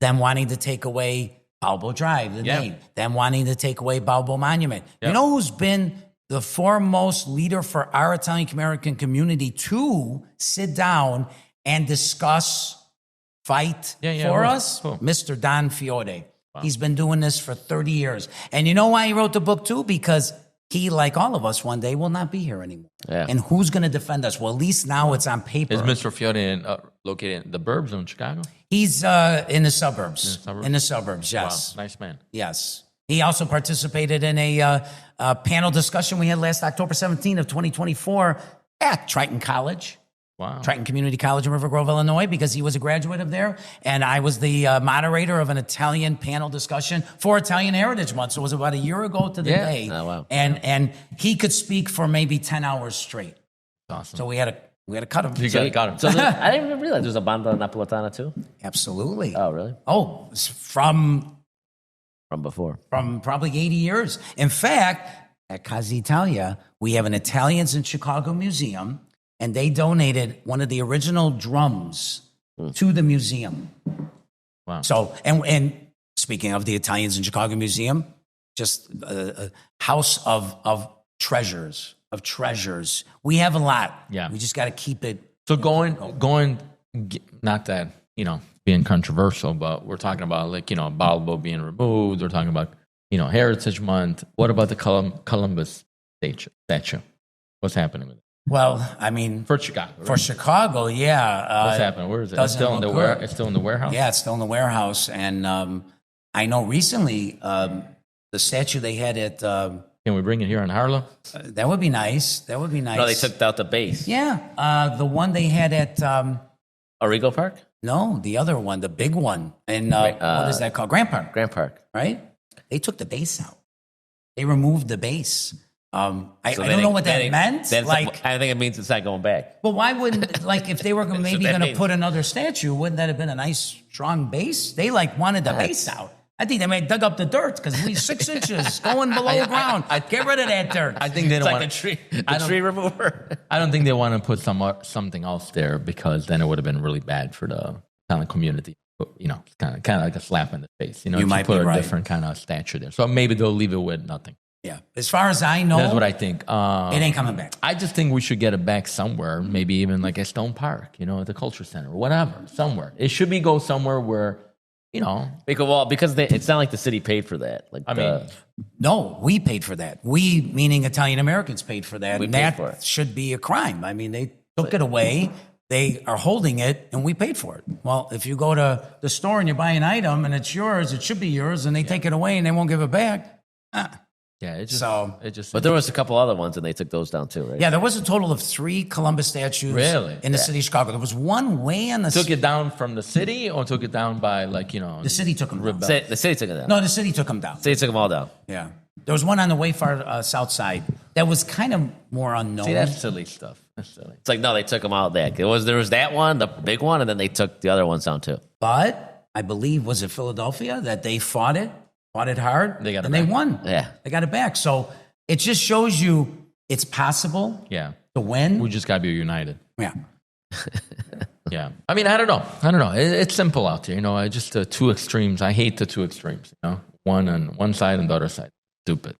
them wanting to take away Balbo Drive, the name, them wanting to take away Balbo Monument. You know who's been the foremost leader for our Italian-American community to sit down and discuss, fight for us? Cool. Mr. Don Fiore. Wow. He's been doing this for 30 years. And you know why he wrote the book too? Because he, like all of us, one day will not be here anymore. Yeah. And who's going to defend us? Well, at least now it's on paper. Is Mr. Fiore located in the burbs in Chicago? He's in the suburbs. In the suburbs, yes. Wow, nice man. Yes. He also participated in a panel discussion we had last October 17th of 2024 at Triton College. Wow. Triton Community College in River Grove, Illinois, because he was a graduate of there. And I was the moderator of an Italian panel discussion for Italian Heritage Month. So it was about a year ago to the day. Oh, wow. And he could speak for maybe 10 hours straight. Awesome. So we had to cut him. You got him. So I didn't even realize there's a Banda Napolitana too. Absolutely. Oh, really? Oh, from before. From probably 80 years. In fact, at Casa Italia, we have an Italians in Chicago museum, and they donated one of the original drums to the museum. Wow. So, and speaking of the Italians in Chicago Museum, just a house of treasures, We have a lot. Yeah. We just got to keep it. So going, not that, being controversial, but we're talking about Balbo being removed. We're talking about, Heritage Month. What about the Columbus statue? What's happening with it? Well, I mean, for Chicago. Right? For Chicago, yeah. What's happening? Where is it? It's still in the It's still in the warehouse. Yeah, it's still in the warehouse. And I know recently the statue they had at. Can we bring it here in Harlem? That would be nice. No, they took out the base. Yeah, the one they had at Arrigo Park. No, the other one, the big one, and what is that called? Grant Park. Grant Park. Right? They took the base out. They removed the base. I don't know what that meant. I think it means it's not going back. But why wouldn't, if they were maybe going to put another statue, wouldn't that have been a nice, strong base? They wanted the base out. I think they may have dug up the dirt because we 6 inches going below ground. Get rid of that dirt. I think they don't want a tree remover. I don't think they want to put something else there because then it would have been really bad for the kind of community. Kind of like a slap in the face. You might put be right. A different kind of statue there. So maybe they'll leave it with nothing. Yeah. As far as I know, that's what I think. It ain't coming back. I just think we should get it back somewhere, maybe even like at Stone Park, at the Culture Center, or whatever, somewhere. It should go somewhere where, because it's not like the city paid for that. No, we paid for that. We, meaning Italian Americans, paid for that. We and paid that for it. should be a crime. I mean, they took it away. They are holding it, and we paid for it. Well, if you go to the store and you buy an item and it's yours, it should be yours, and they take it away and they won't give it back. Yeah, it just. But there was a couple other ones, and they took those down too, right? Yeah, there was a total of 3 Columbus statues in the city of Chicago. There was one way on the took it down from the city, or took it down by the city took them down. The city took it down. No, the city took them down. The city took them all down. Yeah, there was one on the way far south side that was kind of more unknown. See, that's silly stuff. That's silly. It's no, they took them out back. There was that one, the big one, and then they took the other ones down too. But I believe was it Philadelphia that they fought it hard, they got it and back. They won. Yeah, they got it back. So it just shows you it's possible. Yeah, to win. We just got to be united. Yeah. Yeah. I mean, I don't know. It's simple out there. Just the 2 extremes. I hate the 2 extremes. One on one side and the other side. Stupid.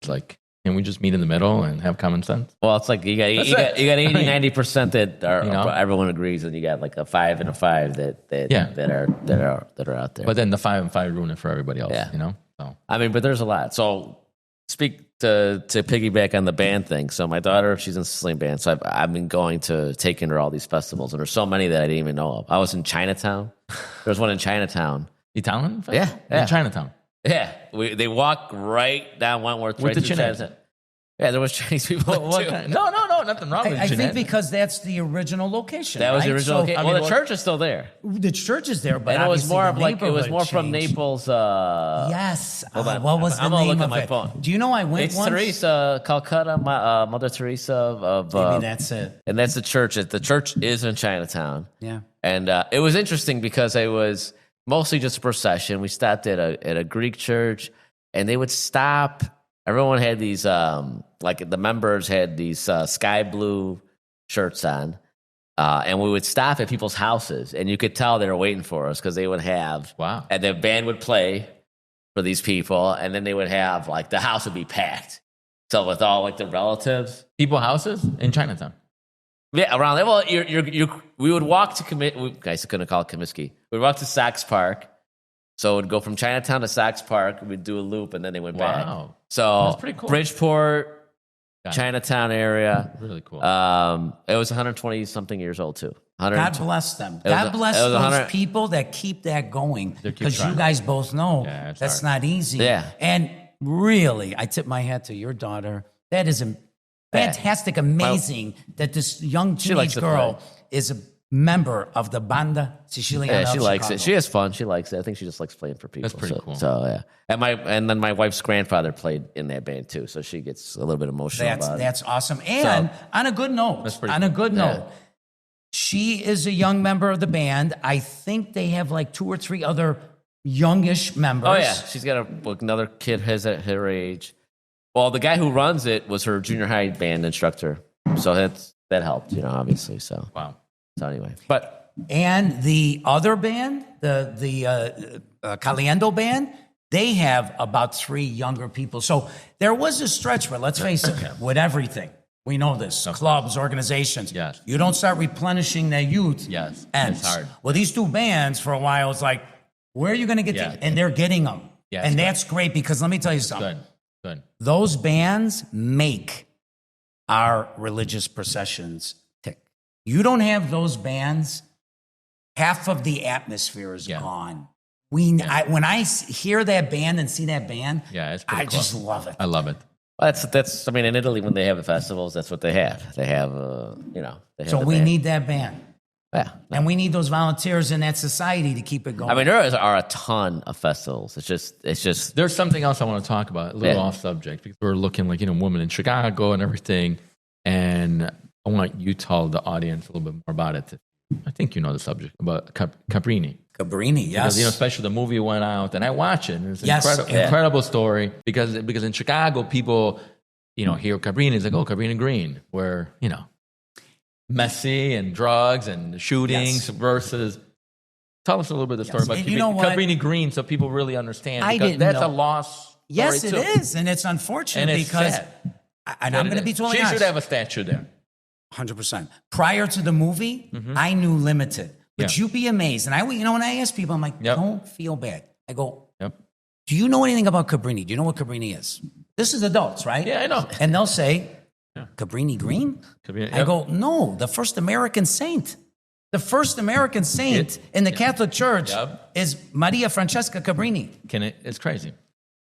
Can we just meet in the middle and have common sense? Well, it's like you got That's 80, it. 90% that are You know? everyone agrees, and you got like a 5 and a 5 that are out there. But then the 5 and 5 ruin it for everybody else. Yeah. You know. So I mean, but there's a lot. So speak to piggyback on the band thing. So my daughter, she's in the Sicilian band. So I've been taking her all these festivals, and there's so many that I didn't even know of. I was in Chinatown. There's one in Chinatown. Italian? Yeah. In Chinatown. Yeah, they walk right down Wentworth. With right the through Chinese. Chinatown. Yeah, there was Chinese people What too. kind? No, nothing wrong with I think Jeanette. because that's the original location. That was the right? original. So, location. I Well, mean, the church is still there, the church is there, but and it was obviously more the of like it was neighborhood more from changed. Naples. Yes. Hold on. What was I'm the gonna name look at of my it? phone. Do you know I went It's once? Teresa, Calcutta, Mother Teresa of. Maybe that's it. And that's the church. The church is in Chinatown. Yeah. And it was interesting because it was mostly just a procession. We stopped at a Greek church, and they would stop. Everyone had these, like the members had these sky blue shirts on, and we would stop at people's houses, and you could tell they were waiting for us because they would have, Wow. and the band would play for these people, and then they would have like the house would be packed. So with all like the relatives, People houses in Chinatown. yeah, around there. Well, we would walk to guys couldn't call it Comiskey. We'd walk to Sox Park. So it'd go from Chinatown to Sox Park. We'd do a loop, and then they went back. Wow. So That's pretty cool. Bridgeport, Got it. Chinatown area. Really cool. It was 120 something years old too. God bless them. It was God bless it was those 100 people that keep that going. They keep Because you trying. guys both know Yeah, it's that's hard. not easy. Yeah. And really, I tip my hat to your daughter. That is fantastic, amazing that this young likes teenage to girl play. is a member of the Banda Siciliana. Yeah, she of likes Chicago. it. She has fun. She likes it. I think she just likes playing for people. That's pretty so, cool. So yeah, and then my wife's grandfather played in that band too, so she gets a little bit emotional about it. That's awesome. And on a good note, That's pretty a cool. good Yeah. note, she is a young member of the band. I think they have like 2 or 3 other youngish members. Oh yeah, she's got another kid her age. Well, the guy who runs it was her junior high band instructor, so that helped, obviously. So Wow. anyway, but And the other band, the Caliendo band, they have about 3 younger people. So there was a stretch where, let's face it, with everything, we know this, clubs, organizations, Yes. you don't start replenishing their youth. Yes. And It's hard. well, these 2 bands for a while, it's like, where are you going to get Yeah. them? And they're getting them. Yeah, and it's that's great because let me tell you something. Good. Those bands make our religious processions tick. You don't have those bands, half of the atmosphere is Yeah. gone. When I hear that band and see that band, Yeah, it's pretty I cool. just love it. I love it. that's. I mean, in Italy when they have the festivals, that's what they have. They have, they have So the we band. need that band. Yeah. And we need those volunteers in that society to keep it going. I mean, there are a ton of festivals. It's just There's something else I want to talk about, a little Yeah. off subject, because we're looking like, women in Chicago and everything. And I want you to tell the audience a little bit more about it. I think you know the subject about Cabrini. Cabrini, yes. Because, especially the movie went out, and I watch it. And it's an Yes, yeah. incredible story because in Chicago, people, hear Cabrini, it's like, oh, Cabrini Green, where, messy and drugs and shootings Yes. versus. Tell us a little bit of the story Yes. about And you know what? Cabrini Green so people really understand. I Because didn't that's know. a lost Yes, it story, too. is. And it's unfortunate And it's because, sad. and I'm going to be totally She honest. should have a statue there. 100%. Prior to the movie, I knew limited. But Mm-hmm. Yeah. you'd be amazed. And when I ask people, I'm like, Yep. don't feel bad. I go, Yep. do you know anything about Cabrini? Do you know what Cabrini is? This is adults, right? Yeah, I know. And they'll say, Cabrini Green? Cabrini- I yep. go, no, the first American saint. The first American saint in the Catholic Church Yep. is Maria Francesca Cabrini. It's crazy.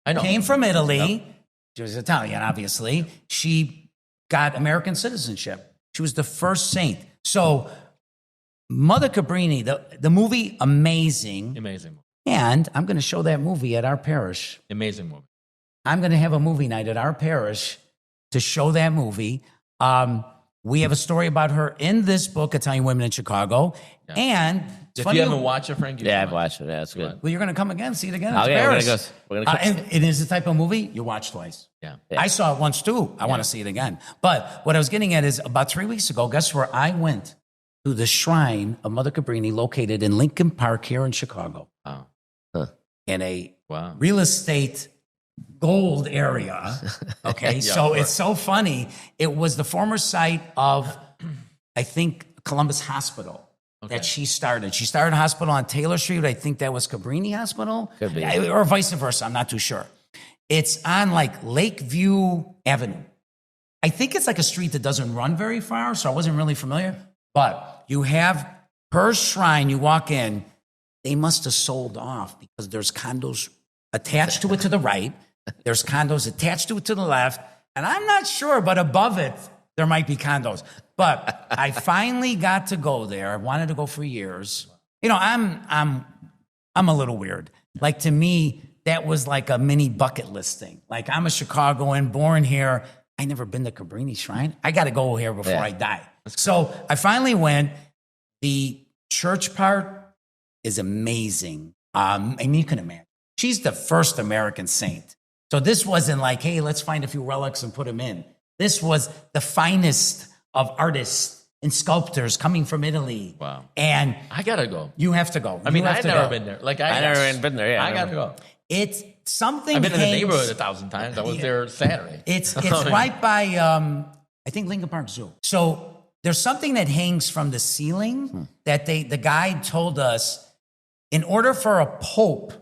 I know. Came from Italy. She was Italian, obviously. She got American citizenship. She was the first saint. So, Mother Cabrini, the movie, amazing. Amazing movie. And I'm going to show that movie at our parish. Amazing movie. I'm going to have a movie night at our parish to show that movie. We have a story about her in this book, Italian Women in Chicago. Yeah. And it's If funny you haven't watched it, Frank, you yeah, should I've watch watched it. Yeah, it's good. well, you're going to come again, see it again. At Oh, the yeah, we're parish. gonna go. We're gonna And it is the type of movie you watch twice. Yeah. I saw it once too. I want to see it again. But what I was getting at is about 3 weeks ago, guess where I went? To the shrine of Mother Cabrini located in Lincoln Park here in Chicago. Wow. In a Wow. real estate gold area. Okay, Yeah, so of course. it's so funny. It was the former site of, I think, Columbus Hospital that she started. She started a hospital on Taylor Street. I think that was Cabrini Hospital. Could be. Or vice versa. I'm not too sure. It's on like Lakeview Avenue. I think it's like a street that doesn't run very far, so I wasn't really familiar. But you have her shrine, you walk in, they must have sold off because there's condos attached to it to the right, there's condos attached to it to the left, and I'm not sure, but above it, there might be condos. But I finally got to go there. I wanted to go for years. You know, I'm a little weird. Like, to me, that was like a mini bucket list thing. Like, I'm a Chicagoan, born here. I never been to Cabrini Shrine. I got to go here before I die. So I finally went. The church part is amazing. I mean, you can imagine. She's the first American saint. So this wasn't like, hey, let's find a few relics and put them in. This was the finest of artists and sculptors coming from Italy. Wow. And I gotta go. you have to go. I mean, You have I've to never go. been there. Like, I never been there. Yeah, I gotta go. It's something. I've been in the hangs- neighborhood 1,000 times. I was there Saturday. It's right by I think Lincoln Park Zoo. So there's something that hangs from the ceiling that the guide told us, in order for a pope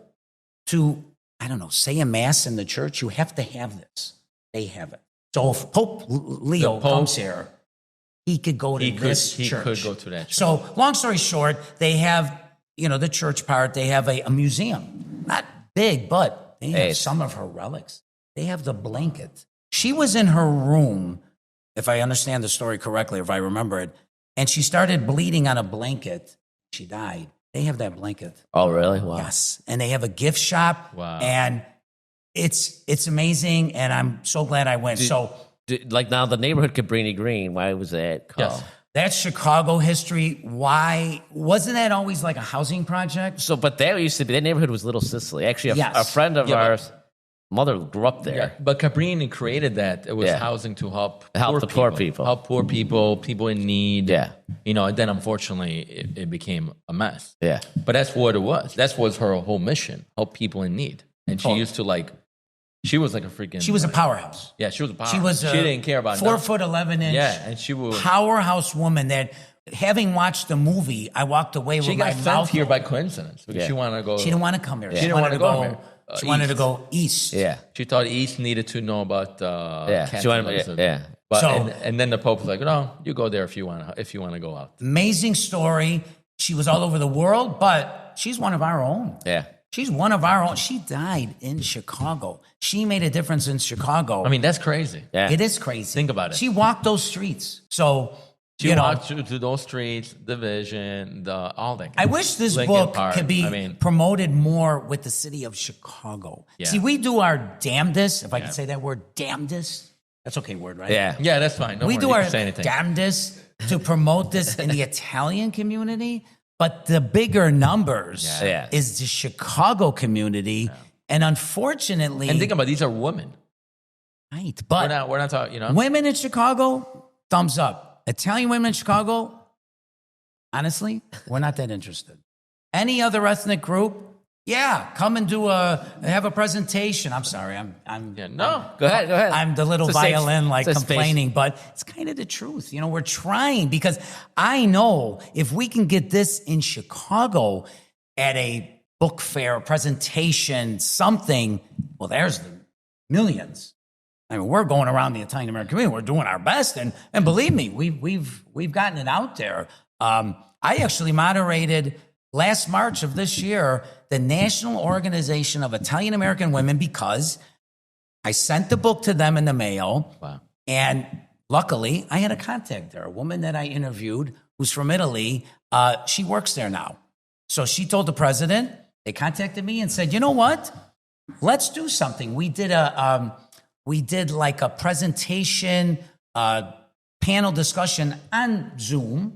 to, I don't know, say a mass in the church, you have to have this. They have it. So if Pope Leo The Pope- comes here, he could go to He this could church. go to that church. So long story short, they have, you know, the church part, they have a museum. Not big, but they have some of her relics. They have the blanket. She was in her room, if I understand the story correctly, if I remember it, and she started bleeding on a blanket. She died. They have that blanket. Oh, really? Wow. Yes. And they have a gift shop. Wow. And it's amazing, and I'm so glad I went. Like now, the neighborhood Cabrini Green, why was that called? Yes. That's Chicago history. Why wasn't that always like a housing project? So, but that used to be, that neighborhood was Little Sicily. Actually, Yes. a friend of Yeah, but- ours, mother grew up there. Yeah, but Cabrini created that. It was Yeah. housing to help Help the poor people. help poor people, people in need. Yeah. You know, and then unfortunately it became a mess. Yeah. But that's what it was. That was her whole mission: help people in need. And she used to she was like a freaking. She was a powerhouse. Yeah, she was a power. She was she didn't care about 4'11" Yeah, and she was. powerhouse woman that, having watched the movie, I walked away She with my got sent mouth here open. by coincidence because Yeah. she wanted to go. She didn't want to come here. She didn't want to go here. She wanted to East. go east. Yeah. She thought East needed to know about Yeah. She wanted, capitalism. yeah. But So- and then the Pope was like, no, you go there if you want to go out. Amazing story. She was all over the world, but she's one of our own. Yeah. She's one of our own. She died in Chicago. She made a difference in Chicago. I mean, that's crazy. Yeah. it is crazy. Think about it. She walked those streets. So, She you know, walked to those streets, Division, all that. I wish this Lincoln book Park. could be I mean, promoted more with the city of Chicago. Yeah. See, we do our damnedest, if I can say that word, damnedest. That's okay word, right? Yeah. yeah, that's fine. We do you our can say anything. damnedest to promote this in the Italian community, but the bigger numbers Yeah. is the Chicago community. And unfortunately, And think about it, these are women. right, but We're not talking. You know, women in Chicago, thumbs up. Italian women in Chicago, honestly, we're not that interested. Any other ethnic group, yeah, come and have a presentation. I'm sorry, I'm yeah, no. Go ahead. I'm the little It's a safe- violin like it's a space. complaining, but it's kind of the truth. You know, we're trying because I know if we can get this in Chicago at a book fair, a presentation, something, well, there's the millions. I mean, we're going around the Italian American community. We're doing our best, and believe me, we've gotten it out there. I actually moderated last March of this year the National Organization of Italian American Women because I sent the book to them in the mail. Wow. And luckily, I had a contact there, a woman that I interviewed who's from Italy. She works there now. So she told the president, they contacted me and said, you know what? Let's do something. We did like a presentation, panel discussion on Zoom.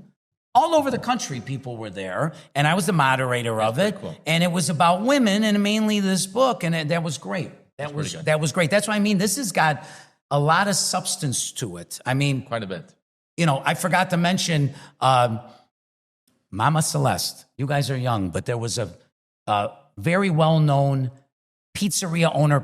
All over the country, people were there, and I was the moderator of it. cool. And it was about women and mainly this book, and that was great. That was great. That's why I mean, this has got a lot of substance to it. I mean, Quite a bit. you know, I forgot to mention Mama Celeste. You guys are young, but there was a very well-known pizzeria owner,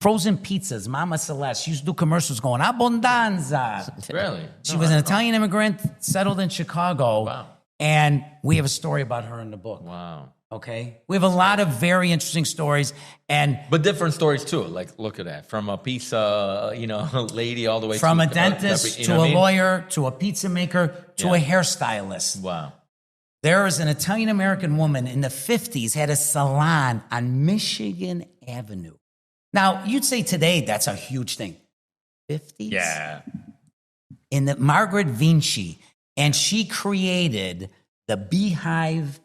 frozen pizzas, Mama Celeste. She used to do commercials going, Abbondanza. Really? She was an Italian immigrant, settled in Chicago. Wow. And we have a story about her in the book. Wow. Okay? We have a lot of very interesting stories. But different stories too. Like, look at that. From a pizza, lady all the way from to a dentist you to know a what I mean? lawyer to a pizza maker to a hairstylist. Wow. There is an Italian-American woman in the 50s had a salon on Michigan Avenue. Now, you'd say today that's a huge thing. 50s? Yeah. In the Margaret Vinci, and she created the beehive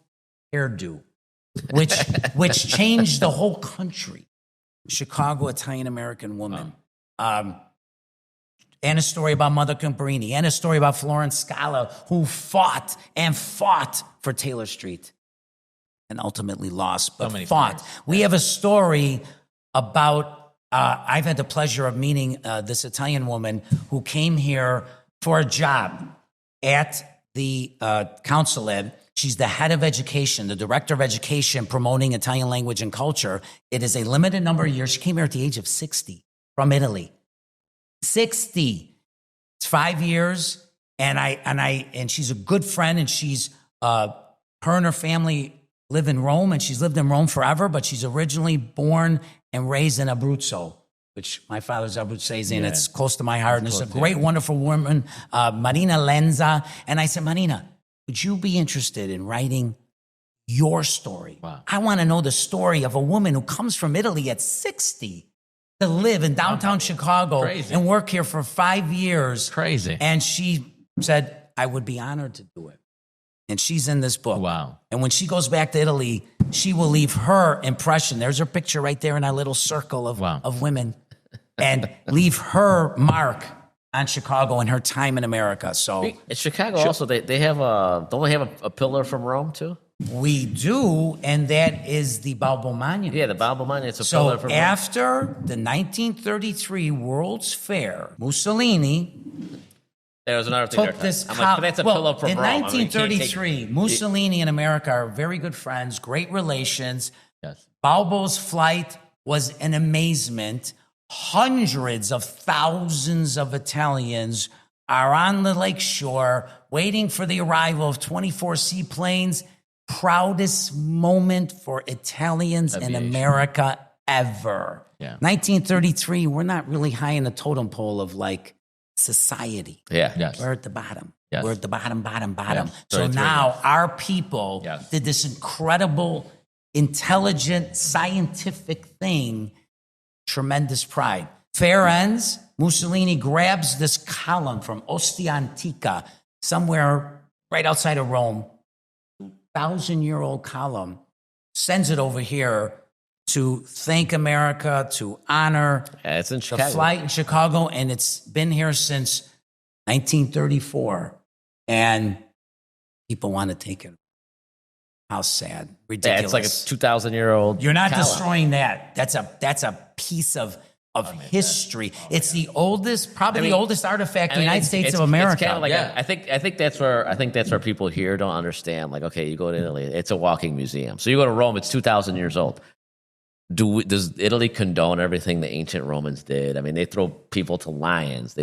hairdo, which changed the whole country. Chicago Italian-American woman. And a story about Mother Cabrini, and a story about Florence Scala, who fought for Taylor Street and ultimately lost, but fought. stories. We have a story about, I've had the pleasure of meeting this Italian woman who came here for a job at the consulate. She's the head of education, the director of education, promoting Italian language and culture. It is a limited number of years. She came here at the age of 60 from Italy. 60. It's 5 years, and she's a good friend, and she's her and her family live in Rome, and she's lived in Rome forever, but she's originally born and raised in Abruzzo, which my father's Abruzzese, and it's close to my heart, and it's a great, wonderful woman, Marina Lenza. And I said, Marina, would you be interested in writing your story? Wow. I want to know the story of a woman who comes from Italy at 60 to live in downtown Chicago and work here for 5 years. Crazy. And she said, I would be honored to do it. And she's in this book. Wow. And when she goes back to Italy, she will leave her impression. There's her picture right there in our little circle of women. And leave her mark on Chicago and her time in America. So in Chicago also, they have don't they have a pillar from Rome too? we do, and that is the Balbo Monument. Yeah, the Balbo Monument. It's a pillar So from Rome. after the 1933 World's Fair, Mussolini There was another thing. took this but that's a pillar from in Rome. I mean, you can't 1933, Mussolini and America are very good friends, great relations. Yes. Balbo's flight was an amazement. Hundreds of thousands of Italians are on the lakeshore waiting for the arrival of 24 seaplanes. Proudest moment for Italians in Aviation. America ever. Yeah. 1933, we're not really high in the totem pole of like society. Yeah. Yes. We're at the bottom. Yes. We're at the bottom. Yes. So 33, now yes. our people Yes. did this incredible, intelligent, scientific thing. Tremendous pride. Fair ends. Mussolini grabs this column from Ostia Antica, somewhere right outside of Rome, 1,000-year-old column, sends it over here to thank America, to honor Yeah, it's in the Chicago. flight in Chicago, and it's been here since 1934. And people want to take it. How sad. Yeah, Ridiculous. it's like a 2,000-year-old. You're not column. destroying that. That's a piece of history. It's the oldest, probably the oldest artifact in the United States of America. It's kind of like Yeah. I think that's where people here don't understand. Like, okay, you go to Italy, it's a walking museum. So you go to Rome, it's 2,000 years old. Does Italy condone everything the ancient Romans did? I mean, they throw people to lions.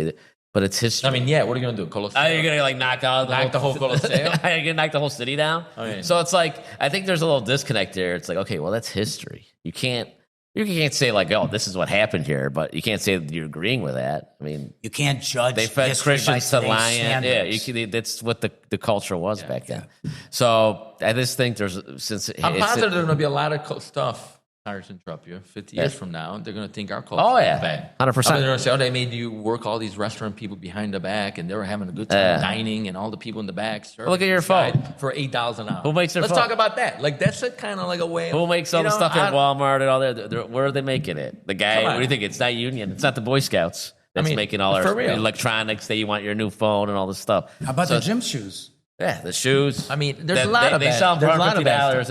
But it's history. I mean, yeah. What are you gonna do? Colosseum? You're gonna like knock out the whole Colosseum? You're gonna knock the whole city down. Oh, yeah. So it's like I think there's a little disconnect there. It's like, okay, well, that's history. You can't say like, oh, this is what happened here, but you can't say that you're agreeing with that. I mean, You can't judge. they fed history by Christians to today's lions. standards. Yeah, that's what the culture was back then. So I just think there's I'm positive there's gonna be a lot of stuff. Sorry to interrupt you. 50 years from now, they're gonna think our culture. Oh, yeah. is bad. 100%. They're gonna say, "Oh, they made you work all these restaurant people behind the back, and they were having a good time dining, and all the people in the back serving Look at your this guy phone. for $8 an hour." Who makes their Let's phone? talk about that. Like that's a kind of like a way. Who makes all you the know, stuff at Walmart and all that? Where are they making it? The guy, Come on. what do you think? It's not Union. It's not the Boy Scouts that's mean, making all for our real. electronics that you want your new phone and all this stuff. How about the gym shoes? Yeah, the shoes. I mean, there's a lot of they bad- sell them for there's a lot of bad $150 stuff.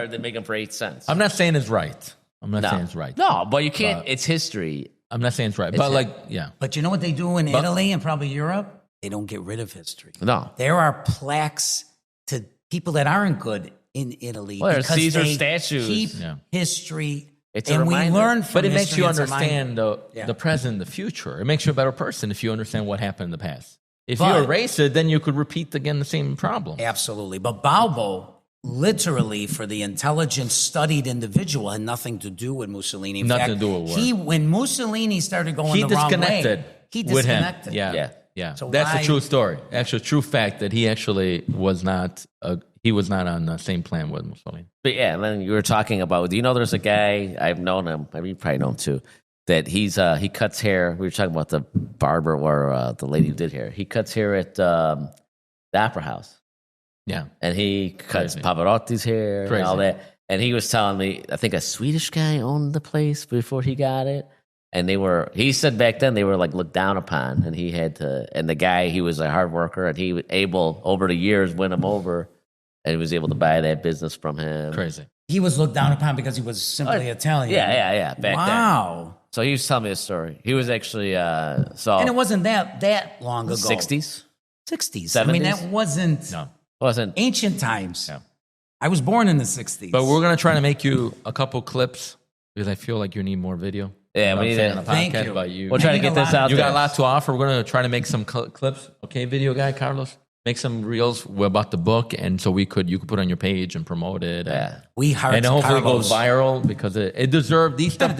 and they make them for 8 cents. I'm not saying it's right. I'm not saying it's right. No, but you can't. It's history. I'm not saying it's right. But like, yeah. But you know what they do in Italy and probably Europe? They don't get rid of history. No. There are plaques to people that aren't good in Italy. Well, there's because Caesar they statues. Keep Yeah. history It's a And we reminder. learn from But it makes history. you It's a understand Yeah. the present, the future. It makes you a better person if you understand what happened in the past. If But- you erase it, then you could repeat again the same problem. Absolutely. But Balbo, literally, for the intelligent, studied individual, had nothing to do with Mussolini. In Nothing fact, to do with war. when Mussolini started going He the wrong disconnected way, he with him. disconnected. Yeah. Yeah. Yeah. So That's why- a true story. Actually, true fact that he actually was not on the same plan with Mussolini. But yeah, and then you were talking about. Do you know there's a guy I've known him? I mean, you probably know him too. That he cuts hair. We were talking about the barber or the lady who did hair. He cuts hair at the Opera House, Yeah. and he cuts Crazy. Pavarotti's hair Crazy. and all that. And he was telling me, I think a Swedish guy owned the place before he got it. And he said back then they were like looked down upon, and the guy, he was a hard worker, and he was able, over the years, win him over, and he was able to buy that business from him. Crazy. He was looked down upon because he was simply Italian. Yeah, back then. Wow. So he was telling me a story. He was actually, And it wasn't that long ago. 60s? 60s. I mean, 70s? that wasn't No. Wasn't, ancient times. Yeah. I was born in the 60s. But we're going to try to make you a couple clips because I feel like you need more video. Yeah, You know we what I'm need saying it. on a Thank podcast you. about you. we'll try to need get a this lot. out You there. got a lot to offer. We're going to try to make some clips. Okay, video guy, Carlos? Make some reels about the book, and so you could put on your page and promote it. Yeah. we heart And hopefully it Carlos. goes viral because it deserved these stuff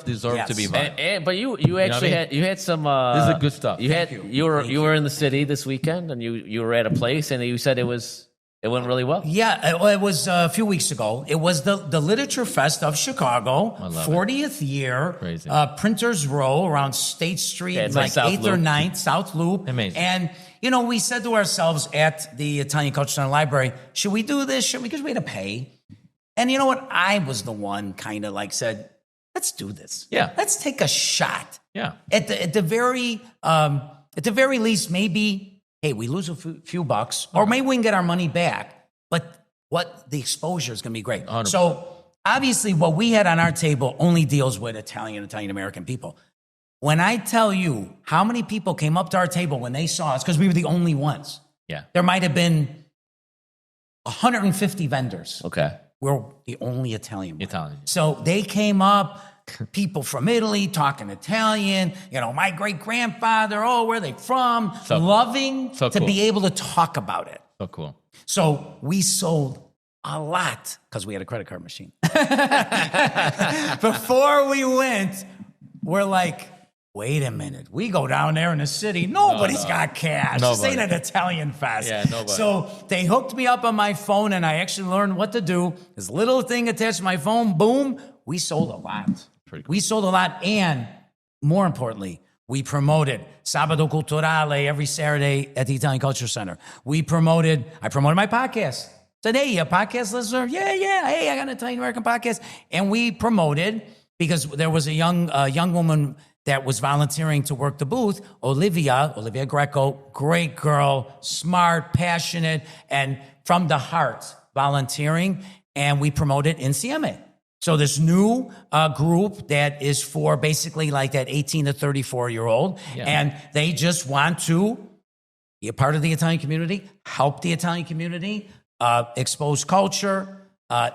deserve Yes. to be viral. But you actually what I mean? had some. This is good stuff. You were in the city this weekend, and you were at a place, and you said it went really well. Yeah, it was a few weeks ago. It was the Literature Fest of Chicago, love it. 40th year. Crazy. Printers Row around State Street, Yeah, it's like like South 8th or Loop. 9th, South Loop. Amazing. And, we said to ourselves at the Italian Culture Center Library, should we do this? Should we? Because we had to pay. And you know what? I was the one kind of like said, let's do this. Yeah. Let's take a shot. Yeah. At the very least, maybe, hey, we lose a few bucks, or maybe we can get our money back. But what the exposure is going to be great. 100%. So obviously, what we had on our table only deals with Italian American people. When I tell you how many people came up to our table when they saw us, because we were the only ones, Yeah. there might have been 150 vendors. Okay. We're the only Italian one. Italian. So they came up, people from Italy talking Italian, my great grandfather, where are they from? So cool. Loving So to cool. be able to talk about it. So cool. So we sold a lot because we had a credit card machine. Before we went, we're like, wait a minute. We go down there in the city. Nobody's got cash. This Nobody. ain't an Italian fest. Yeah, nobody. So they hooked me up on my phone, and I actually learned what to do. This little thing attached to my phone, boom, we sold a lot. Pretty cool. We sold a lot, and more importantly, we promoted Sabato Culturale every Saturday at the Italian Culture Center. I promoted my podcast. Said, hey, you a podcast listener? Yeah. Hey, I got an Italian American podcast. And we promoted, because there was a young woman that was volunteering to work the booth, Olivia Greco, great girl, smart, passionate, and from the heart volunteering. And we promoted Insieme. So this new group that is for basically like that 18 to 34-year-old. Yeah. And they just want to be a part of the Italian community, help the Italian community, expose culture,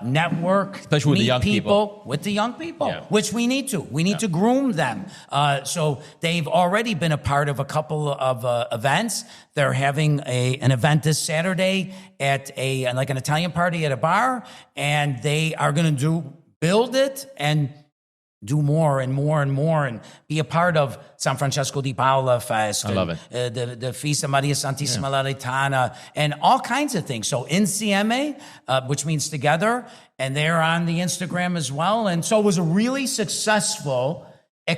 network, Especially with the meet young people. with the young people, Yeah. which we need to. We need to groom them. So they've already been a part of a couple of events. They're having an event this Saturday at an Italian party at a bar, and they are going to build it and do more and more and more and be a part of San Francesco di Paola Fest. I love it. The Feast of Maria Santissima Loredana and all kinds of things. So Insieme, which means together, and they're on the Instagram as well. And so it was a really successful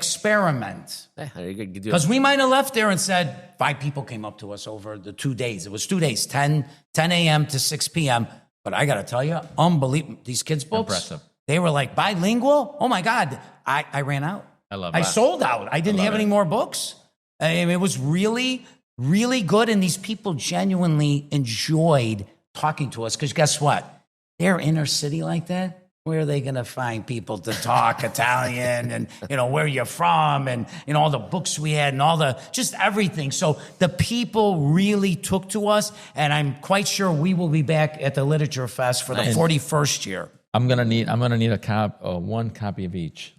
experiment. Because we might have left there and said, 5 people came up to us over the 2 days. It was 2 days, 10 a.m. to 6 p.m. But I got to tell you, unbelievable. These kids' books, Impressive. they were like bilingual. Oh my God. I ran out. I love I that. sold out. I didn't love have it. any more books. I mean, it was really, really good. And these people genuinely enjoyed talking to us because guess what? They're inner city like that. Where are they going to find people to talk Italian and, where you're from and, all the books we had and just everything. So the people really took to us. And I'm quite sure we will be back at the Literature Fest for the 41st year. I'm gonna need one copy of each,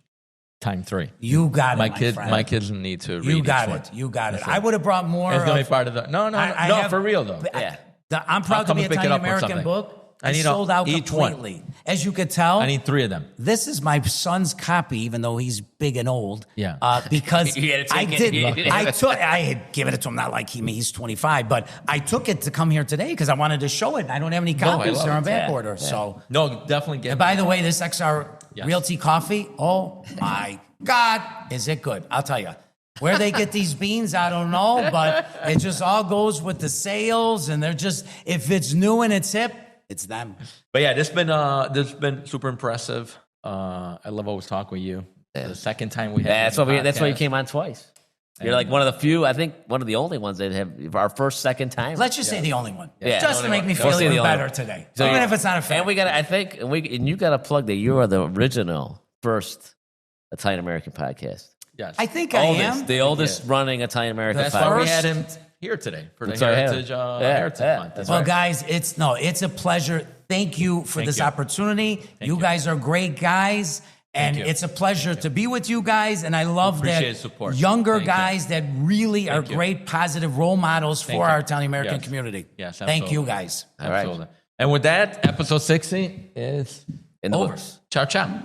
time 3. You got it, My kids need to read. You got each it. one. You got it. I would have brought more. It's gonna be part of the. No, I have- for real though. Yeah. I'm proud to come be and a pick it Italian up or American something. book. I It's need sold out each one. completely. As you could tell, I need 3 of them. this is my son's copy, even though he's big and old. Yeah. Because You had to I take it. did. I had given it to him, not like he's 25, but I took it to come here today because I wanted to show it. I don't have any copies. love They're on it. back Yeah. order. So, No, definitely get. and by the way, this XR Yes. Realty coffee, oh my God, is it good? I'll tell you. Where they get these beans, I don't know, but it just all goes with the sales, and they're just, if it's new and it's hip, it's them. But yeah, this been super impressive. I love always talking with you. The second time we had. That's why you came on twice. You're like one of the few, I think one of the only ones that have our first, second time. Let's just say the only one. Yeah. Just to The only make me one. feel Let's say even the only better one. today. So Even you- if it's not a fact. And we got I think and you got to plug that you are the original first Italian American podcast. Yes. I think I am. The oldest running Italian American That's podcast. why we had him here today for the That's why I had him. Heritage Yeah, Month. that's Well, right. guys, it's a pleasure. Thank you for Thank this you. opportunity. You guys are great guys. And you. it's a pleasure to be with you guys. And I love Appreciate that support. younger Thank you. guys that really are Thank you. great, positive role models for you. our Italian American Yes. community. Yes, Thank you, absolutely. guys. All right. Absolutely. And with that, episode 60 is In the Over. books. ciao, ciao.